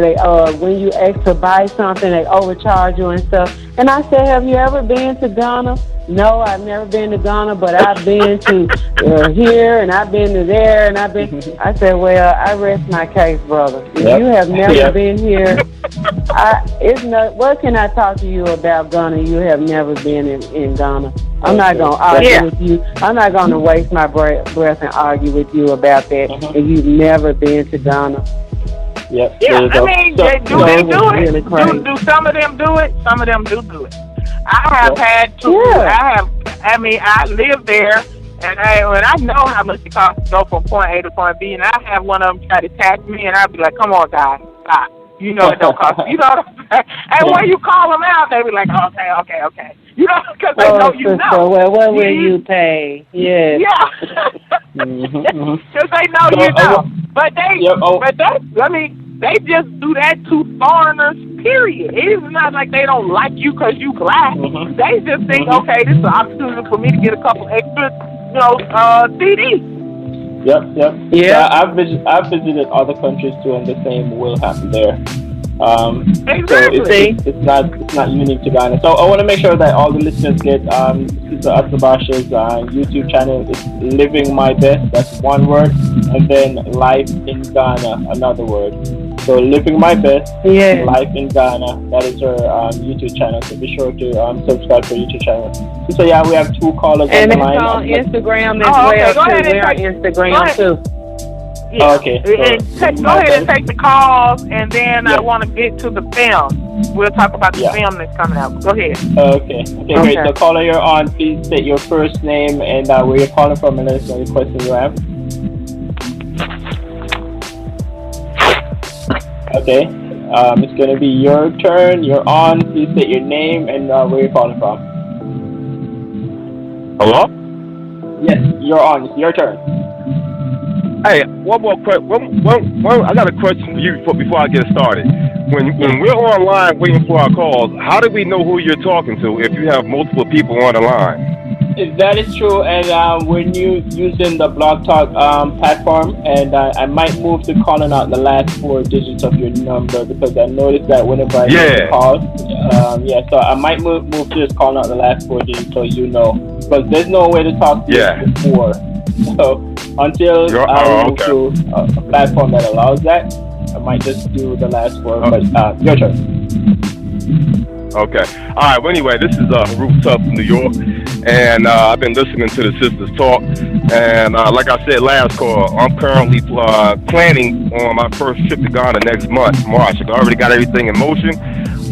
they when you ask to buy something, they overcharge you and stuff. And I said, have you ever been to Ghana? No, I've never been to Ghana, but I've been to here, and I've been to there, and I've been. I said, well, I rest my case, brother. If you have never been here, what can I talk to you about Ghana? You have never been in Ghana. I'm not going to argue with you. I'm not going to waste my breath and argue with you about that. And you've never been to Ghana. Yep. Yeah, do they do it? Really do some of them do it? Some of them do it. I have had to. I live there, and I know how much it costs to go from point A to point B, and I have one of them try to tax me, and I'll be like, come on, guys, stop. You know it don't cost. You know what I'm saying? And when you call them out, they be like, okay. You know, because they know you know. Well, what will you pay? Yeah. Because they know you know. But they just do that to foreigners, period. It's not like they don't like you because you black. They just think, okay, this is an opportunity for me to get a couple extra, CDs. Yep. Yeah, I've visited other countries too, and the same will happen there. Exactly. So it's not unique to Ghana. So I want to make sure that all the listeners get Sister Azabasha's YouTube channel. It's Living My Best. That's one word, and then Life in Ghana, another word. So Living My Best, Life in Ghana. That is her YouTube channel. So be sure to subscribe to her YouTube channel. So we have two callers on the line. And it's on Instagram as well. Go ahead and we're on Instagram too. Yeah. Okay. Go ahead and take the calls, and then I want to get to the film. We'll talk about the film that's coming out. Go ahead. Okay, great. So caller, you're on. Please state your first name and where you're calling from, and let us know the question you have. Okay. It's going to be your turn. You're on. Please state your name and where you're calling from. Hello? Yes, you're on. It's your turn. Hey, one more question. I got a question for you before I get started. When we're online waiting for our calls, how do we know who you're talking to if you have multiple people on the line? That is true, and when you using the Blog Talk platform, and I might move to calling out the last 4 digits of your number, because I noticed that whenever I make a call, so I might move to just calling out the last 4 digits so you know, because there's no way to talk to you before. So until I move to a platform that allows that, might just do the last word, but your turn. Okay. All right. Well, anyway, this is Roof Tough from New York, and I've been listening to the sisters talk. And like I said last call, I'm currently planning on my first trip to Ghana next month, March. I've already got everything in motion,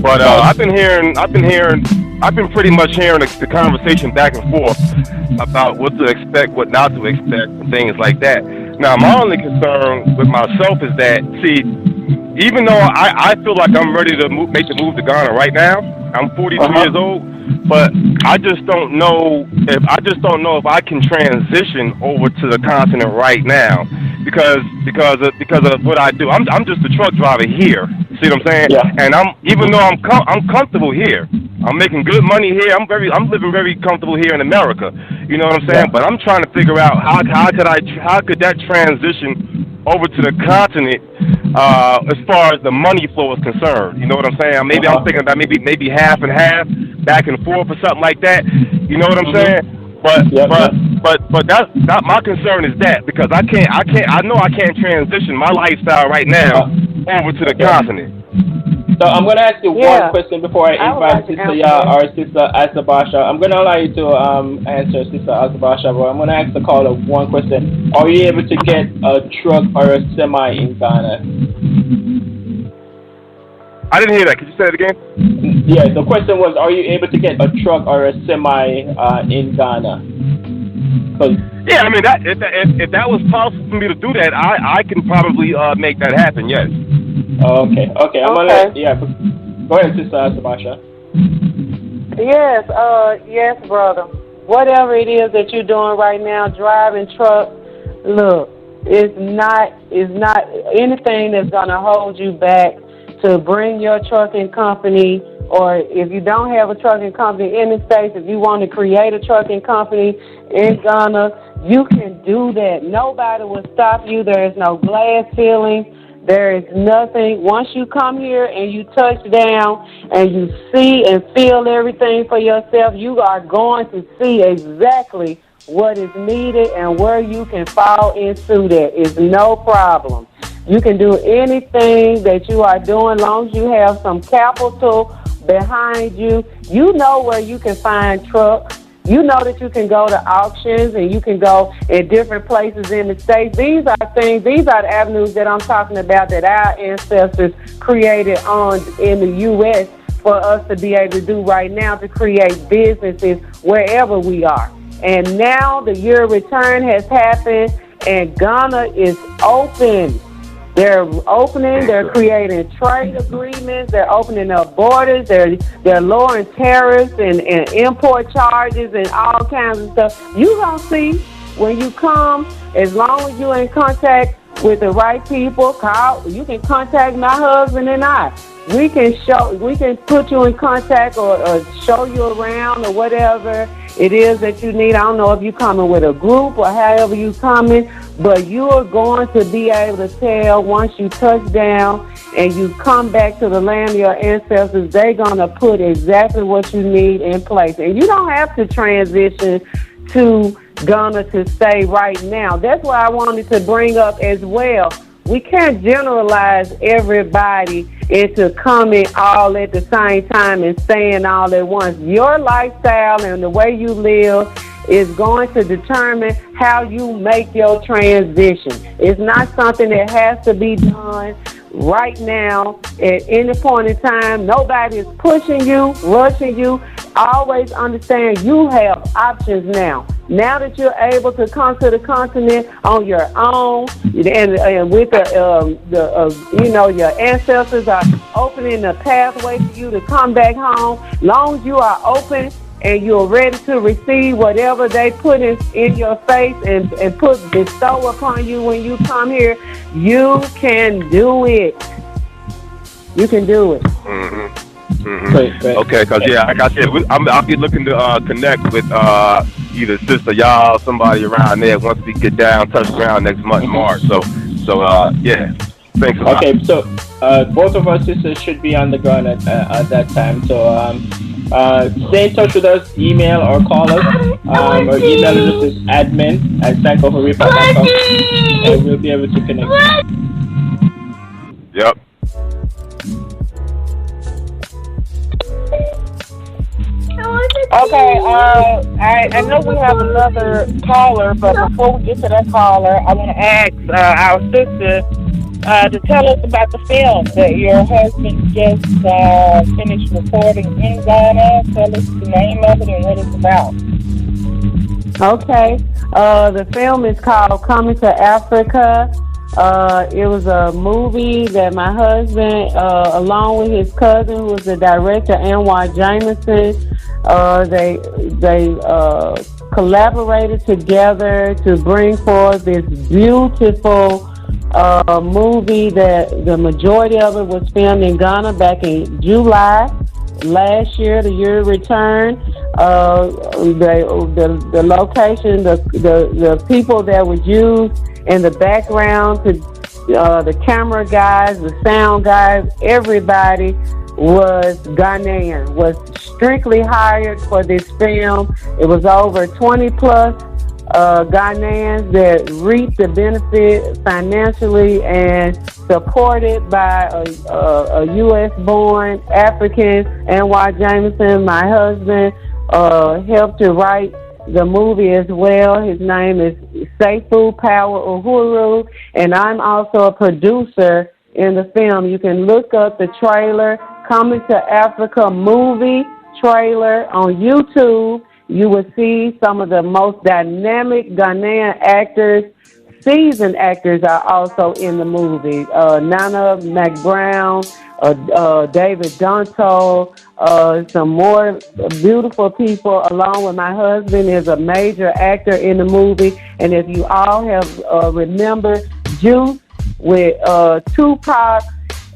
but I've been pretty much hearing the conversation back and forth about what to expect, what not to expect, and things like that. Now, my only concern with myself is that, see, even though I feel like I'm ready to make the move to Ghana right now, I'm 42 years old, but I just don't know if I can transition over to the continent right now because of what I do. I'm just a truck driver here. See what I'm saying? Yeah. And even though I'm comfortable here, I'm making good money here. I'm living very comfortable here in America. You know what I'm saying? Yeah. But I'm trying to figure out how could that transition over to the continent as far as the money flow is concerned. You know what I'm saying? Maybe I'm thinking about maybe half and half, back and forth or something like that. You know what I'm saying? But that's not my concern is that because I know I can't transition my lifestyle right now over to the continent. So I'm going to ask you one question before I invite Sister or Sister Azabasha. I'm going to allow you to answer Sister Azabasha, but I'm going to ask the caller one question. Are you able to get a truck or a semi in Ghana? I didn't hear that. Could you say it again? Yeah, the question was, are you able to get a truck or a semi in Ghana? Yeah, I mean, if that was possible for me to do that, I can probably make that happen, yes. Okay. I'm gonna go ahead, Sister Azabasha. Yes, brother. Whatever it is that you're doing right now, driving truck, look, it's not anything that's gonna hold you back to bring your trucking company, or if you don't have a trucking company in the States, if you want to create a trucking company in Ghana, you can do that. Nobody will stop you. There is no glass ceiling. There is nothing. Once you come here and you touch down and you see and feel everything for yourself, you are going to see exactly what is needed and where you can fall into that. It's no problem. You can do anything that you are doing as long as you have some capital behind you. You know where you can find trucks. You know that you can go to auctions and you can go in different places in the States. These are the avenues that I'm talking about that our ancestors created in the U.S. for us to be able to do right now to create businesses wherever we are. And now the year of return has happened and Ghana is open. They're opening, they're creating trade agreements, they're opening up borders, they're lowering tariffs and import charges and all kinds of stuff. You're going to see when you come, as long as you're in contact with the right people, you can contact my husband and I. We can put you in contact or show you around or whatever it is that you need. I don't know if you're coming with a group or however you're coming, but you are going to be able to tell once you touch down and you come back to the land of your ancestors, they're going to put exactly what you need in place. And you don't have to transition to Ghana to stay right now. That's why I wanted to bring up as well. We can't generalize everybody into coming all at the same time and staying all at once. Your lifestyle and the way you live is going to determine how you make your transition. It's not something that has to be done right now at any point in time. Nobody is pushing you, rushing you. Always understand you have options now. Now that you're able to come to the continent on your own, and with your ancestors are opening the pathway for you to come back home. Long as you are open and you're ready to receive whatever they put in your face and bestow upon you when you come here, you can do it. You can do it. Mm-hmm. Mm-hmm. Okay, because like I said, I'll be looking to connect with either Sister Y'all, somebody around there once we get down, touch ground next month, March. So thanks a lot. Okay, so both of our sisters should be on the ground at that time. So stay in touch with us, email or call us. Our email address is admin@sankofarepat.com, and we'll be able to connect. Yep. Okay, I know we have another caller, but before we get to that caller, I want to ask our sister to tell us about the film that your husband just finished recording in Ghana. Tell us the name of it and what it's about. Okay. The film is called Coming to Africa. It was a movie that my husband, along with his cousin, who was the director, Anwar Jameson, they collaborated together to bring forth this beautiful movie that the majority of it was filmed in Ghana back in July last year, the year of return. The location, the people that were used in the background, the camera guys, the sound guys, everybody was Ghanaian, was strictly hired for this film. It was over 20 plus Ghanaians that reaped the benefit financially and supported by a U.S.-born African, Anwar Jameson. My husband helped to write the movie as well. His name is Sankofa Uhuru, and I'm also a producer in the film. You can look up the trailer, Coming to Africa movie trailer on YouTube. You will see some of the most dynamic Ghanaian actors. Seasoned actors are also in the movie. Nana McBrown, David Donto, some more beautiful people, along with my husband is a major actor in the movie. And if you all have remember Juice with Tupac,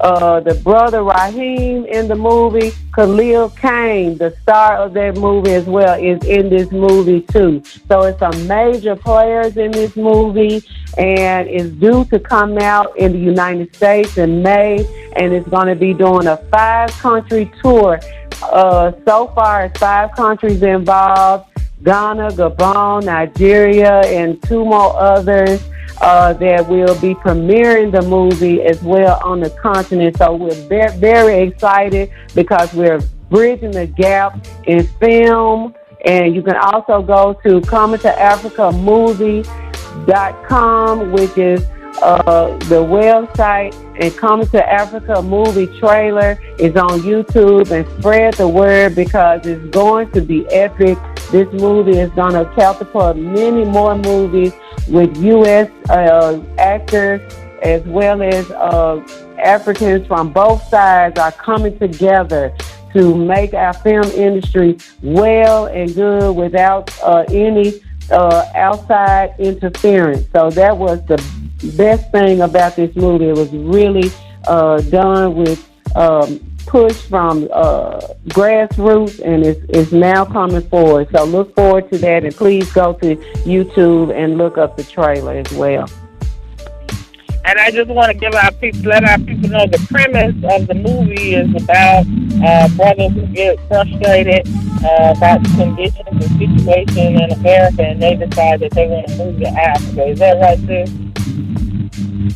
the brother Raheem in the movie, Khalil Kane, the star of that movie as well, is in this movie too. So it's some major players in this movie, and it's due to come out in the United States in May, and it's going to be doing a 5-country tour. So far, it's 5 countries involved: Ghana, Gabon, Nigeria, and 2 more others. That will be premiering the movie as well on the continent. So we're very excited because we're bridging the gap in film. And you can also go to comingtoafricamovie.com, which is the website, and Coming to Africa movie trailer is on YouTube, and spread the word because it's going to be epic. This movie is going to catapult many more movies with U.S. actors as well as Africans from both sides are coming together to make our film industry well and good without any outside interference. So that was the best thing about this movie. It was really done with push from grassroots, and it's now coming forward. So look forward to that, and please go to YouTube and look up the trailer as well. And I just want to let our people know the premise of the movie is about brothers who get frustrated about the conditions and situation in America, and they decide that they want to move to Africa. Is that right, sis?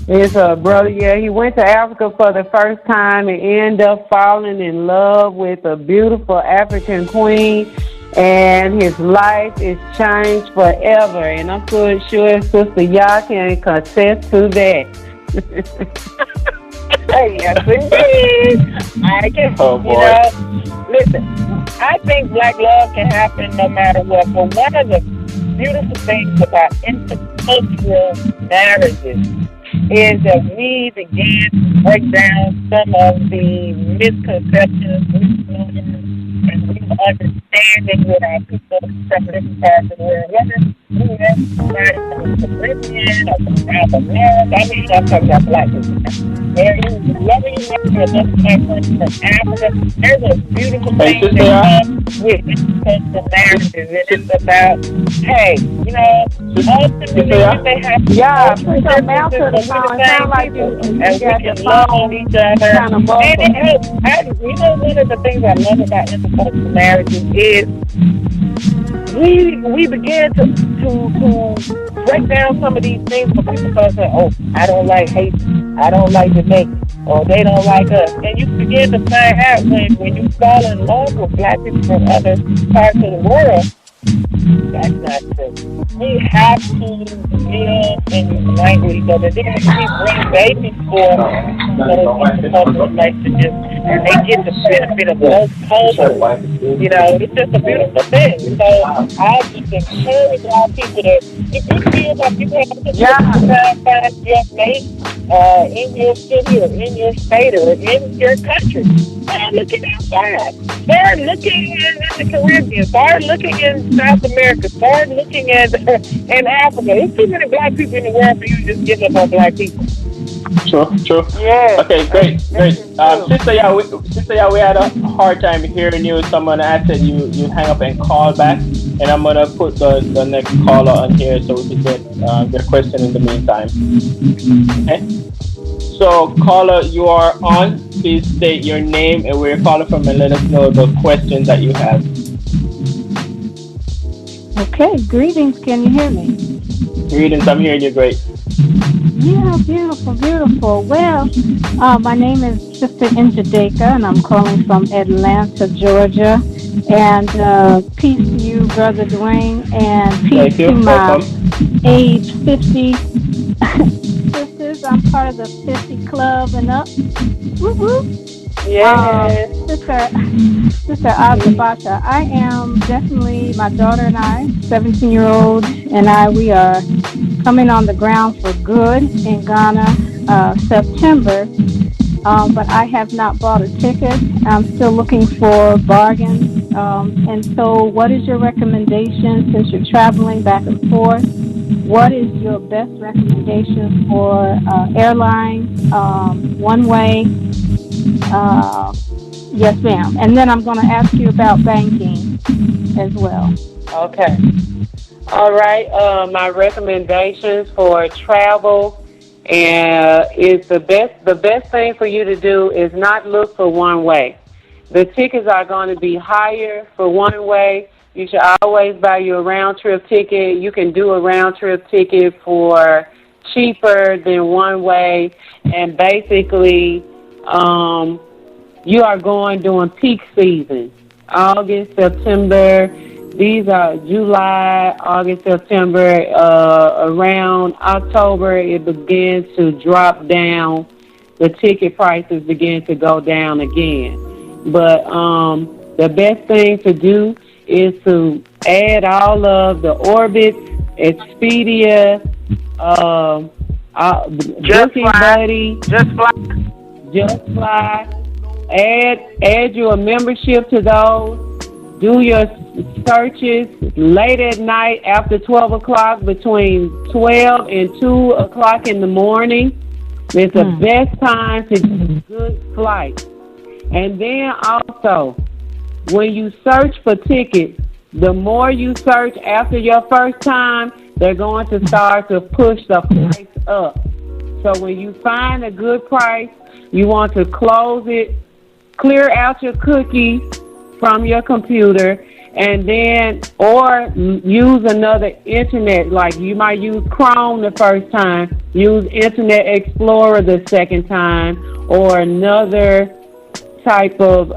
His brother, yeah, he went to Africa for the first time and ended up falling in love with a beautiful African queen, and his life is changed forever. And I'm sure Sister Yah can contest to that. Hey, yes, indeed. I can, listen, I think black love can happen no matter what, but one of the beautiful things about intercultural marriages is that we began to break down some of the misconceptions, misnomers, and understanding with our people from different parts of the world. Whether we have somebody from the Caribbean or from South America, I mean, I'm talking about black people. And you loving you from another country from Africa, there's a beautiful thing that comes with intercultural marriages, and it's about, hey, you know, ultimately they have to put some mouth to the sound like you, and we can love on each other. And it helps. You know, one of the things I love about intercultural marriages is we began to break down some of these things for people to say, oh, I don't like Haitians. I don't like the Navy, or they don't like us. And you begin to find out when you fall in love with black people from other parts of the world, that's not true. We have to live and unite with each other. Then we bring babies for those intercultural relationships, and they get the benefit of both cultures. You know, it's just a beautiful thing. So I just encourage our people to, if you feel like you have to find your mate in your city or in your state or in your country, start looking outside. Start looking in the Caribbean. Start looking in South America. Start looking at in Africa. There's too many black people in the world for you to just give up on black people. True. Yeah. Okay, great. Sister, yeah, we had a hard time hearing you. So I'm gonna ask that you hang up and call back, and I'm gonna put the next caller on here so we can get their question in the meantime. Okay. So caller, you are on. Please state your name and where you're calling from, and let us know the questions that you have. Okay, greetings. Can you hear me? Greetings. I'm hearing you great. Yeah, beautiful. Well, my name is Sister Injadeka, and I'm calling from Atlanta, Georgia. And peace to you, Brother Dwayne, and peace to my age 50 sisters. I'm part of the 50 club and up. Woo-woo. Yeah. Sister Azabasha, I am definitely, my daughter and I, 17-year-old, and we are coming on the ground for good in Ghana, September. But I have not bought a ticket. I'm still looking for bargains. And so what is your recommendation, since you're traveling back and forth? What is your best recommendation for airline, one-way? Yes, ma'am. And then I'm going to ask you about banking as well. Okay. All right. My recommendations for travel is the best thing for you to do is not look for one way. The tickets are going to be higher for one way. You should always buy your round trip ticket. You can do a round trip ticket for cheaper than one way, and basically you are going during peak season, August, September. These are July, August, September. Around October, it begins to drop down. The ticket prices begin to go down again. But the best thing to do is to add all of the Orbit, Expedia, Booking Buddy, Just Fly. Add your membership to those. Do your searches late at night after 12 o'clock, between 12 and 2 o'clock in the morning. It's the best time to get a good flight. And then also, when you search for tickets, the more you search after your first time, they're going to start to push the price up. So when you find a good price, you want to close it, clear out your cookies from your computer, and then, or use another internet, like you might use Chrome the first time, use Internet Explorer the second time, or another type of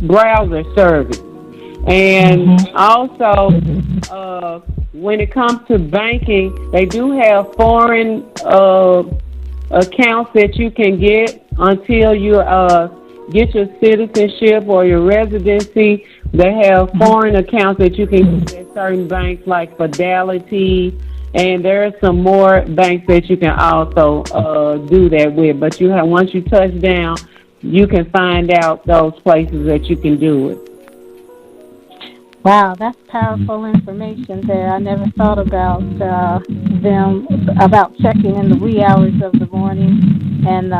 browser service. And also, when it comes to banking, they do have foreign accounts that you can get until you get your citizenship or your residency. They have foreign accounts that you can get at certain banks like Fidelity, and there are some more banks that you can also do that with. But you have, once you touch down, you can find out those places that you can do it. Wow, that's powerful information there. I never thought about about checking in the wee hours of the morning and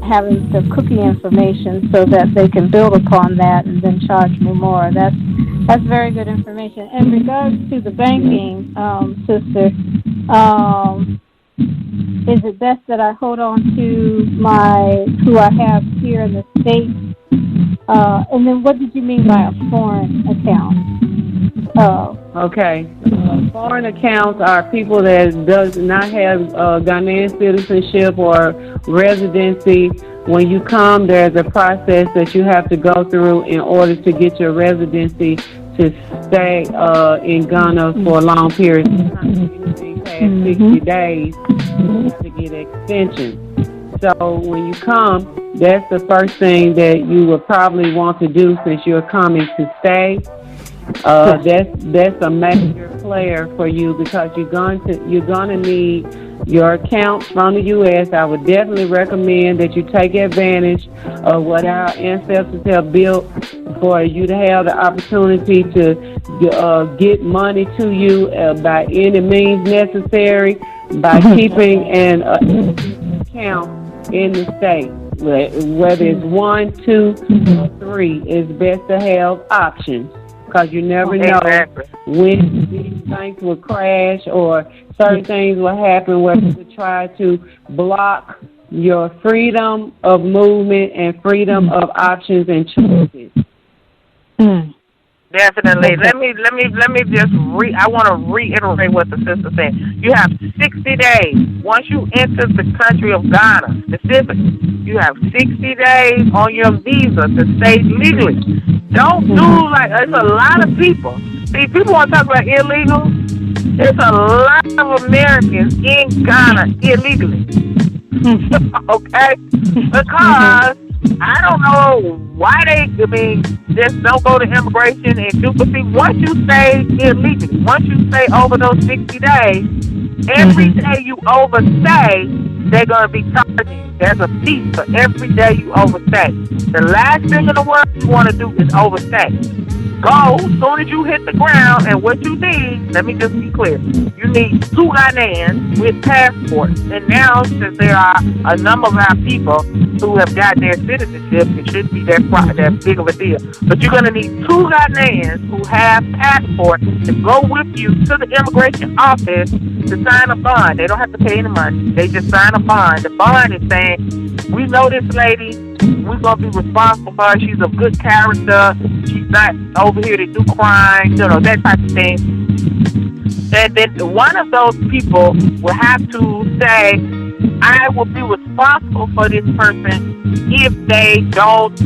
having the cookie information so that they can build upon that and then charge me more. That's very good information. In regards to the banking, sister, is it best that I hold on to who I have here in the States? And then what did you mean by a foreign account? Okay. Foreign accounts are people that does not have Ghanaian citizenship or residency. When you come, there's a process that you have to go through in order to get your residency to stay in Ghana for a long period of time. Anything past 60 days, you have to get extension. So when you come, that's the first thing that you would probably want to do since you're coming to stay. That's a major player for you because you're gonna need your accounts from the U.S. I would definitely recommend that you take advantage of what our ancestors have built for you to have the opportunity to get money to you by any means necessary by keeping an account in the state. Whether it's 1, 2, or 3, it's best to have options. Because you never know when these things will crash or certain things will happen where people try to block your freedom of movement and freedom of options and choices. Definitely. Let me just I want to reiterate what the sister said. You have 60 days. Once you enter the country of Ghana, specifically, you have 60 days on your visa to stay legally. Don't do like, it's a lot of people. See, people want to talk about illegal. There's a lot of Americans in Ghana illegally. Okay? Because I don't know why just don't go to immigration and do. But see, once you stay illegally, once you stay over those 60 days, every day you overstay, they're going to be charging you. There's a fee for every day you overstay. The last thing in the world you want to do is overstay. Go, as soon as you hit the ground, and what you need, let me just be clear, you need 2 Ghanaians with passports. And now, since there are a number of our people who have got their citizenship, it shouldn't be that big of a deal. But you're going to need 2 Ghanaians who have passports to go with you to the immigration office to sign a bond. They don't have to pay any money. They just sign a bond. The bond is saying, we know this lady, we're going to be responsible for her. She's of good character. She's not over here to do crimes, that type of thing. And then one of those people will have to say, I will be responsible for this person if they don't,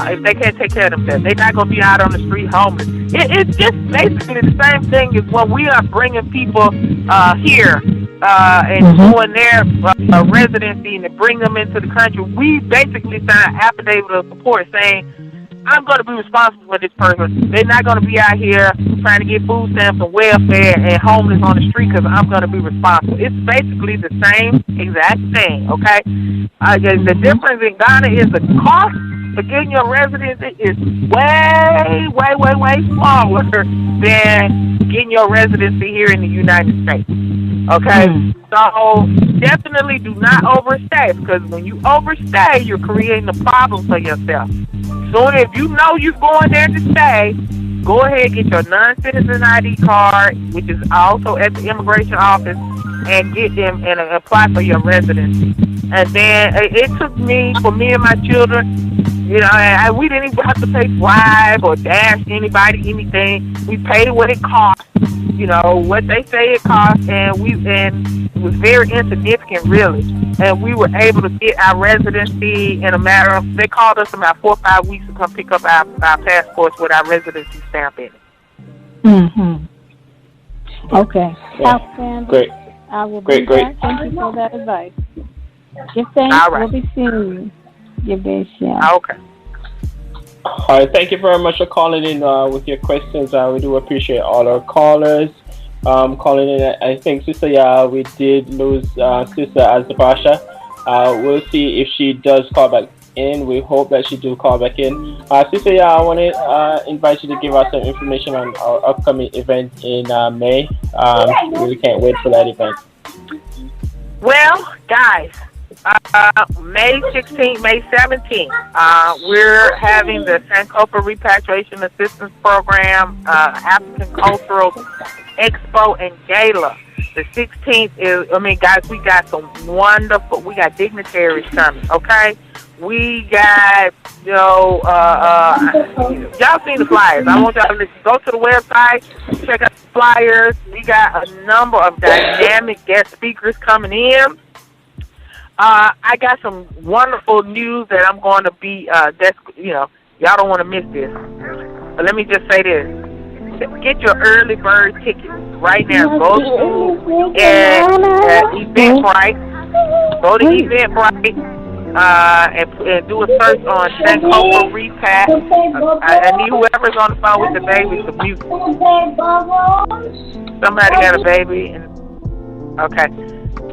if they can't take care of themselves. They're not going to be out on the street homeless. It's just basically the same thing as when we are bringing people here and doing their residency and to bring them into the country. We basically sign an affidavit of support saying, I'm going to be responsible for this person. They're not going to be out here trying to get food stamps and welfare and homeless on the street because I'm going to be responsible. It's basically the same exact thing, okay? The difference in Ghana is the cost for getting your residency is way, way, way, way smaller than getting your residency here in the United States. Okay, so definitely do not overstay, because when you overstay, you're creating a problem for yourself. So if you know you're going there to stay, go ahead and get your non-citizen ID card, which is also at the immigration office, and get them and apply for your residency. And then it took for me and my children, we didn't even have to pay bribe or dash anybody anything. We paid what it cost, what they say it cost, and it was very insignificant, really. And we were able to get our residency in a matter of, they called us about 4 or 5 weeks to come pick up our passports with our residency stamp in it. Okay. Yeah. Great. I will be back. Thank you for that advice. Give thanks. All right. We'll be seeing you. Your best, Okay. All right. Thank you very much for calling in with your questions. We do appreciate all our callers calling in. I think, Sister, we did lose Sister Azabasha. We'll see if she does call back in. We hope that she do call back in. Sister, I want to invite you to give us some information on our upcoming event in May. We can't wait for that event. Well, guys, May 16th, May 17th, we're having the Sankofa Repatriation Assistance Program, African Cultural Expo and Gala. The 16th is, guys, we got some wonderful, we got dignitaries coming, okay? We got, y'all seen the flyers. I want y'all to go to the website, check out the flyers. We got a number of dynamic guest speakers coming in. I got some wonderful news that I'm going to be, y'all don't want to miss this. But let me just say this. Get your early bird tickets right now. Go to Eventbrite. Go to Eventbrite. And do a search on Sankofa Repat. I need whoever's on the phone with the baby to mute. Somebody got a baby. Okay.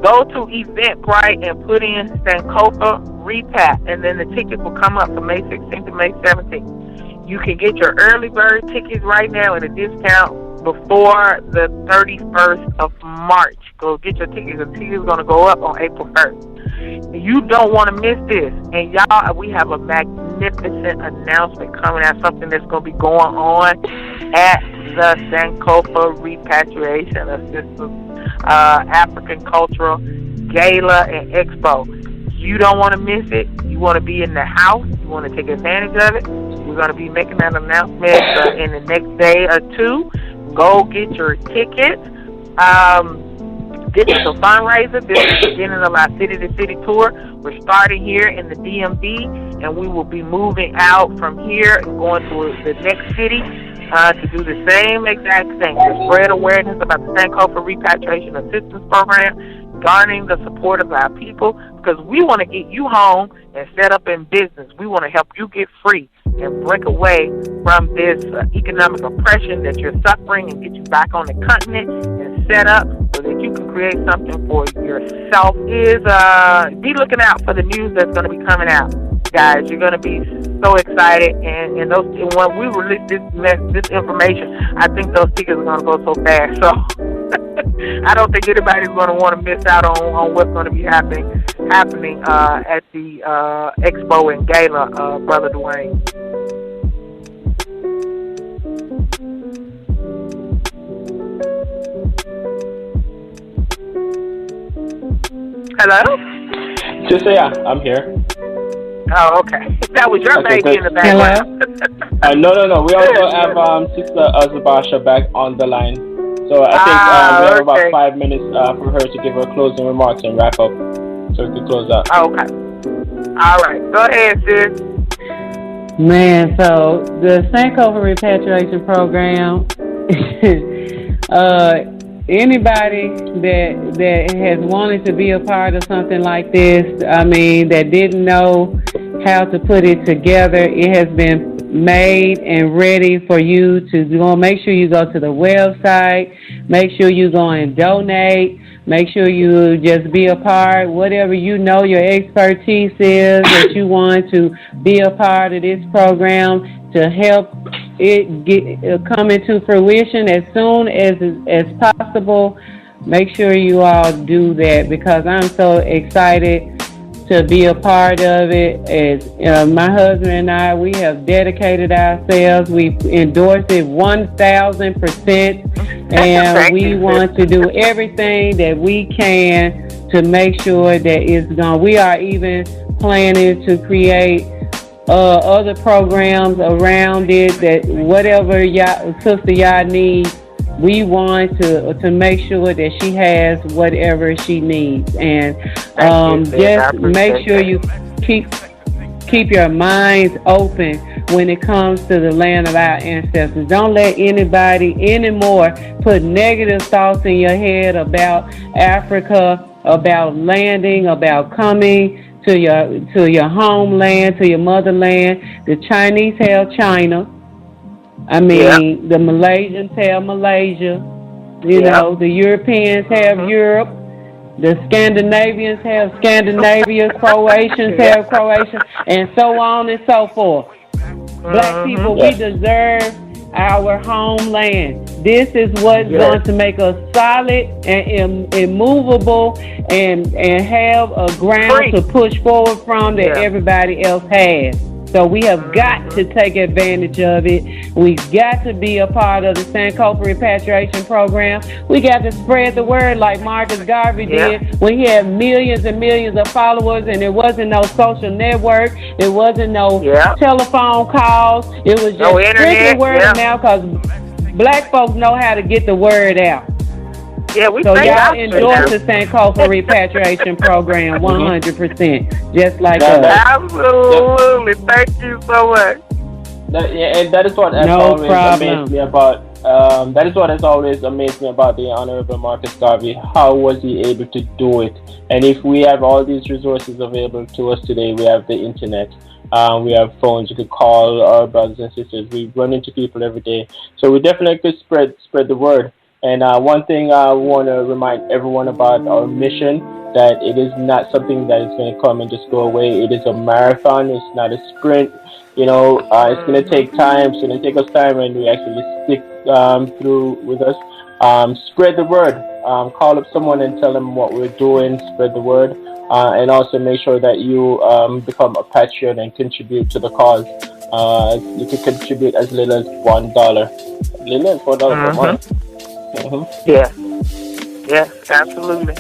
Go to Eventbrite and put in Sankofa Repat, and then the tickets will come up from May 16th to May 17th. You can get your early bird tickets right now at a discount before the 31st of March. Go get your tickets. The tickets are going to go up on April 1st. You don't want to miss this. And y'all, we have a magnificent announcement coming out, something that's going to be going on at the Sankofa Repatriation Assistance African Cultural Gala and Expo. You don't want to miss it. You want to be in the house. You want to take advantage of it. We're going to be making that announcement in the next day or two. Go get your tickets. This is a fundraiser. This is the beginning of our city-to-city tour. We're starting here in the DMV, and we will be moving out from here and going to the next city to do the same exact thing. To spread awareness about the Sankofa Repatriation Assistance Program, garnering the support of our people, because we want to get you home and set up in business. We want to help you get free and break away from this economic oppression that you're suffering and get you back on the continent and set up so that you can create something for yourself. Be looking out for the news that's going to be coming out, guys. You're going to be so excited, and when we release this information, I think those tickets are going to go so fast. So I don't think anybody's going to want to miss out on what's going to be happening at the Expo and Gala, Brother Dwayne. Hello? Just say, yeah, I'm here. Oh, okay. That was your Okay, baby in the background. No. We also have Sister Azabasha back on the line. So I think we have about 5 minutes for her to give her closing remarks and wrap up, so we can close out. Okay. All right. Go ahead, sis. Man, so the Sankofa Repatriation Program, anybody that has wanted to be a part of something like this, I mean, that didn't know how to put it together, it has been made and ready for you to go. Make sure you go to the website. Make sure you go and donate. Make sure you just be a part. Whatever you know your expertise is that you want to be a part of this program to help it come into fruition as soon as possible. Make sure you all do that, because I'm so excited to be a part of it. As my husband and I, we have dedicated ourselves. We endorse it 1,000%, and we want to do everything that we can to make sure that it's gone. We are even planning to create other programs around it, that whatever sister y'all need, we want to make sure that she has whatever she needs. And just make sure you keep your minds open when it comes to the land of our ancestors. Don't let anybody anymore put negative thoughts in your head about Africa, about landing, about coming to your homeland, to your motherland. The Chinese have China. I mean, the Malaysians have Malaysia. You know, the Europeans have Europe. The Scandinavians have Scandinavia. Croatians have Croatia, and so on and so forth. Black people, we deserve our homeland. This is what's going to make us solid and immovable, and have a ground to push forward from that everybody else has. So we have got to take advantage of it. We've got to be a part of the Sankofa Repatriation Program. We got to spread the word like Marcus Garvey did when he had millions and millions of followers, and there wasn't no social network, there wasn't no telephone calls. It was just strictly word of mouth, because black folks know how to get the word out. Yeah, so y'all endorse the Sankofa Repatriation Program 100%, just like us. Absolutely. Thank you so much. And that is what has always amazed me about. That is what has always amazed me about the Honorable Marcus Garvey. How was he able to do it? And if we have all these resources available to us today, we have the internet. We have phones. You could call our brothers and sisters. We run into people every day, so we definitely could spread the word. And one thing I want to remind everyone about our mission, that it is not something that is going to come and just go away. It is a marathon. It's not a sprint. It's going to take time. It's going to take us time, and we actually stick through with us. Spread the word. Call up someone and tell them what we're doing. Spread the word. And also make sure that you become a patron and contribute to the cause. You can contribute as little as $1. Little as $1 per month. Yeah, absolutely.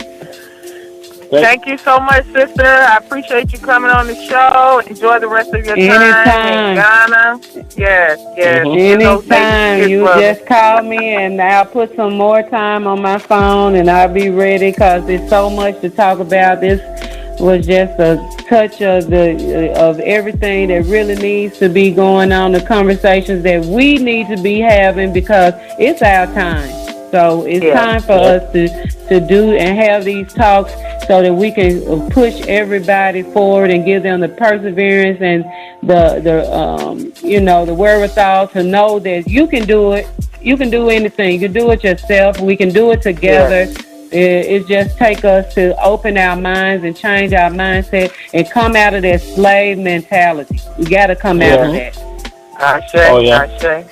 Great. Thank you so much, sister. I appreciate you coming on the show. Enjoy the rest of your time in Ghana. Yes. Anytime. You just call me, and I'll put some more time on my phone, and I'll be ready, because there's so much to talk about. This was just a touch of everything that really needs to be going on, the conversations that we need to be having, because it's our time. So it's time for us to do and have these talks so that we can push everybody forward and give them the perseverance and the wherewithal to know that you can do it. You can do anything. You can do it yourself. We can do it together. It just take us to open our minds and change our mindset and come out of that slave mentality. We got to come out of that. I say.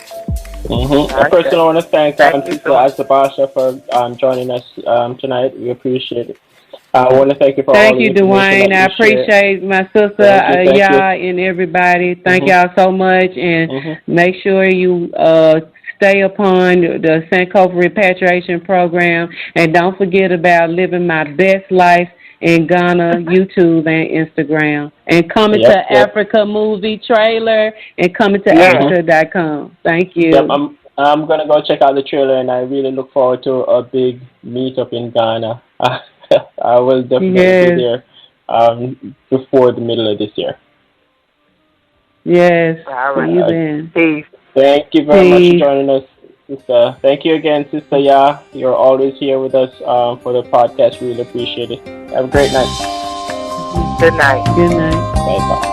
I personally want to thank Sister Azabasha for joining us tonight. We appreciate it. I want to thank you for all the information. Thank you, Dwayne. I appreciate my sister, y'all, and everybody. Thank y'all so much, and make sure you stay upon the Sankofa Repatriation Program, and don't forget about Living My Best Life in Ghana, YouTube, and Instagram. And Coming to Africa movie trailer, and coming to Africa.com. Thank you. Yep, I'm going to go check out the trailer, and I really look forward to a big meetup in Ghana. I will definitely be there before the middle of this year. Yes. All right. See you then. Peace. Thank you very much for joining us, sister. Thank you again, Sister Ya. You're always here with us for the podcast. We really appreciate it. Have a great night. Good night. Good night. Bye.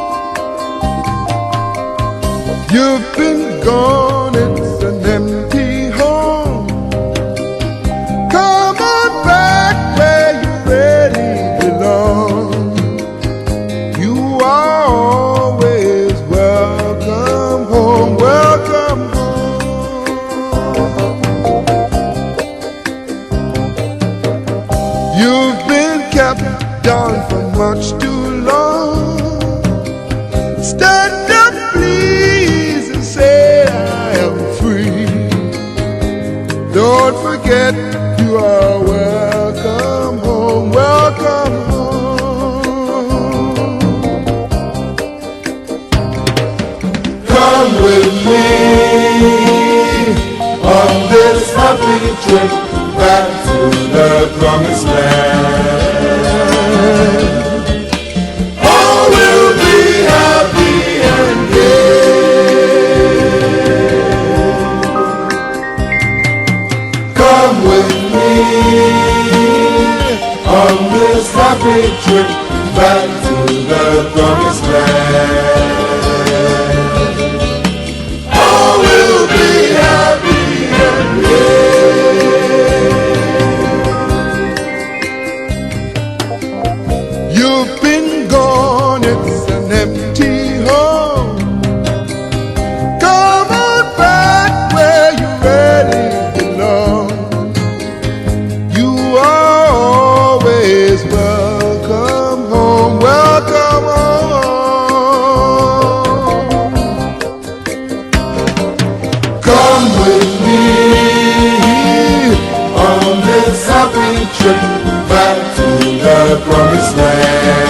You've been gone, it's an empty home. Come on back where you really belong. You are always welcome home, welcome home. You've been kept down for much too long. Stand up, please, and say I am free. Don't forget you are welcome home, welcome home. Come with me on this happy trip back to the promised land. All will be happy and gay. Come with me on this happy trip back to the promised land. All will be happy and gay. You've been gone, it's an empty home. Come on back where you really belong. You are always welcome home, welcome home. promised land.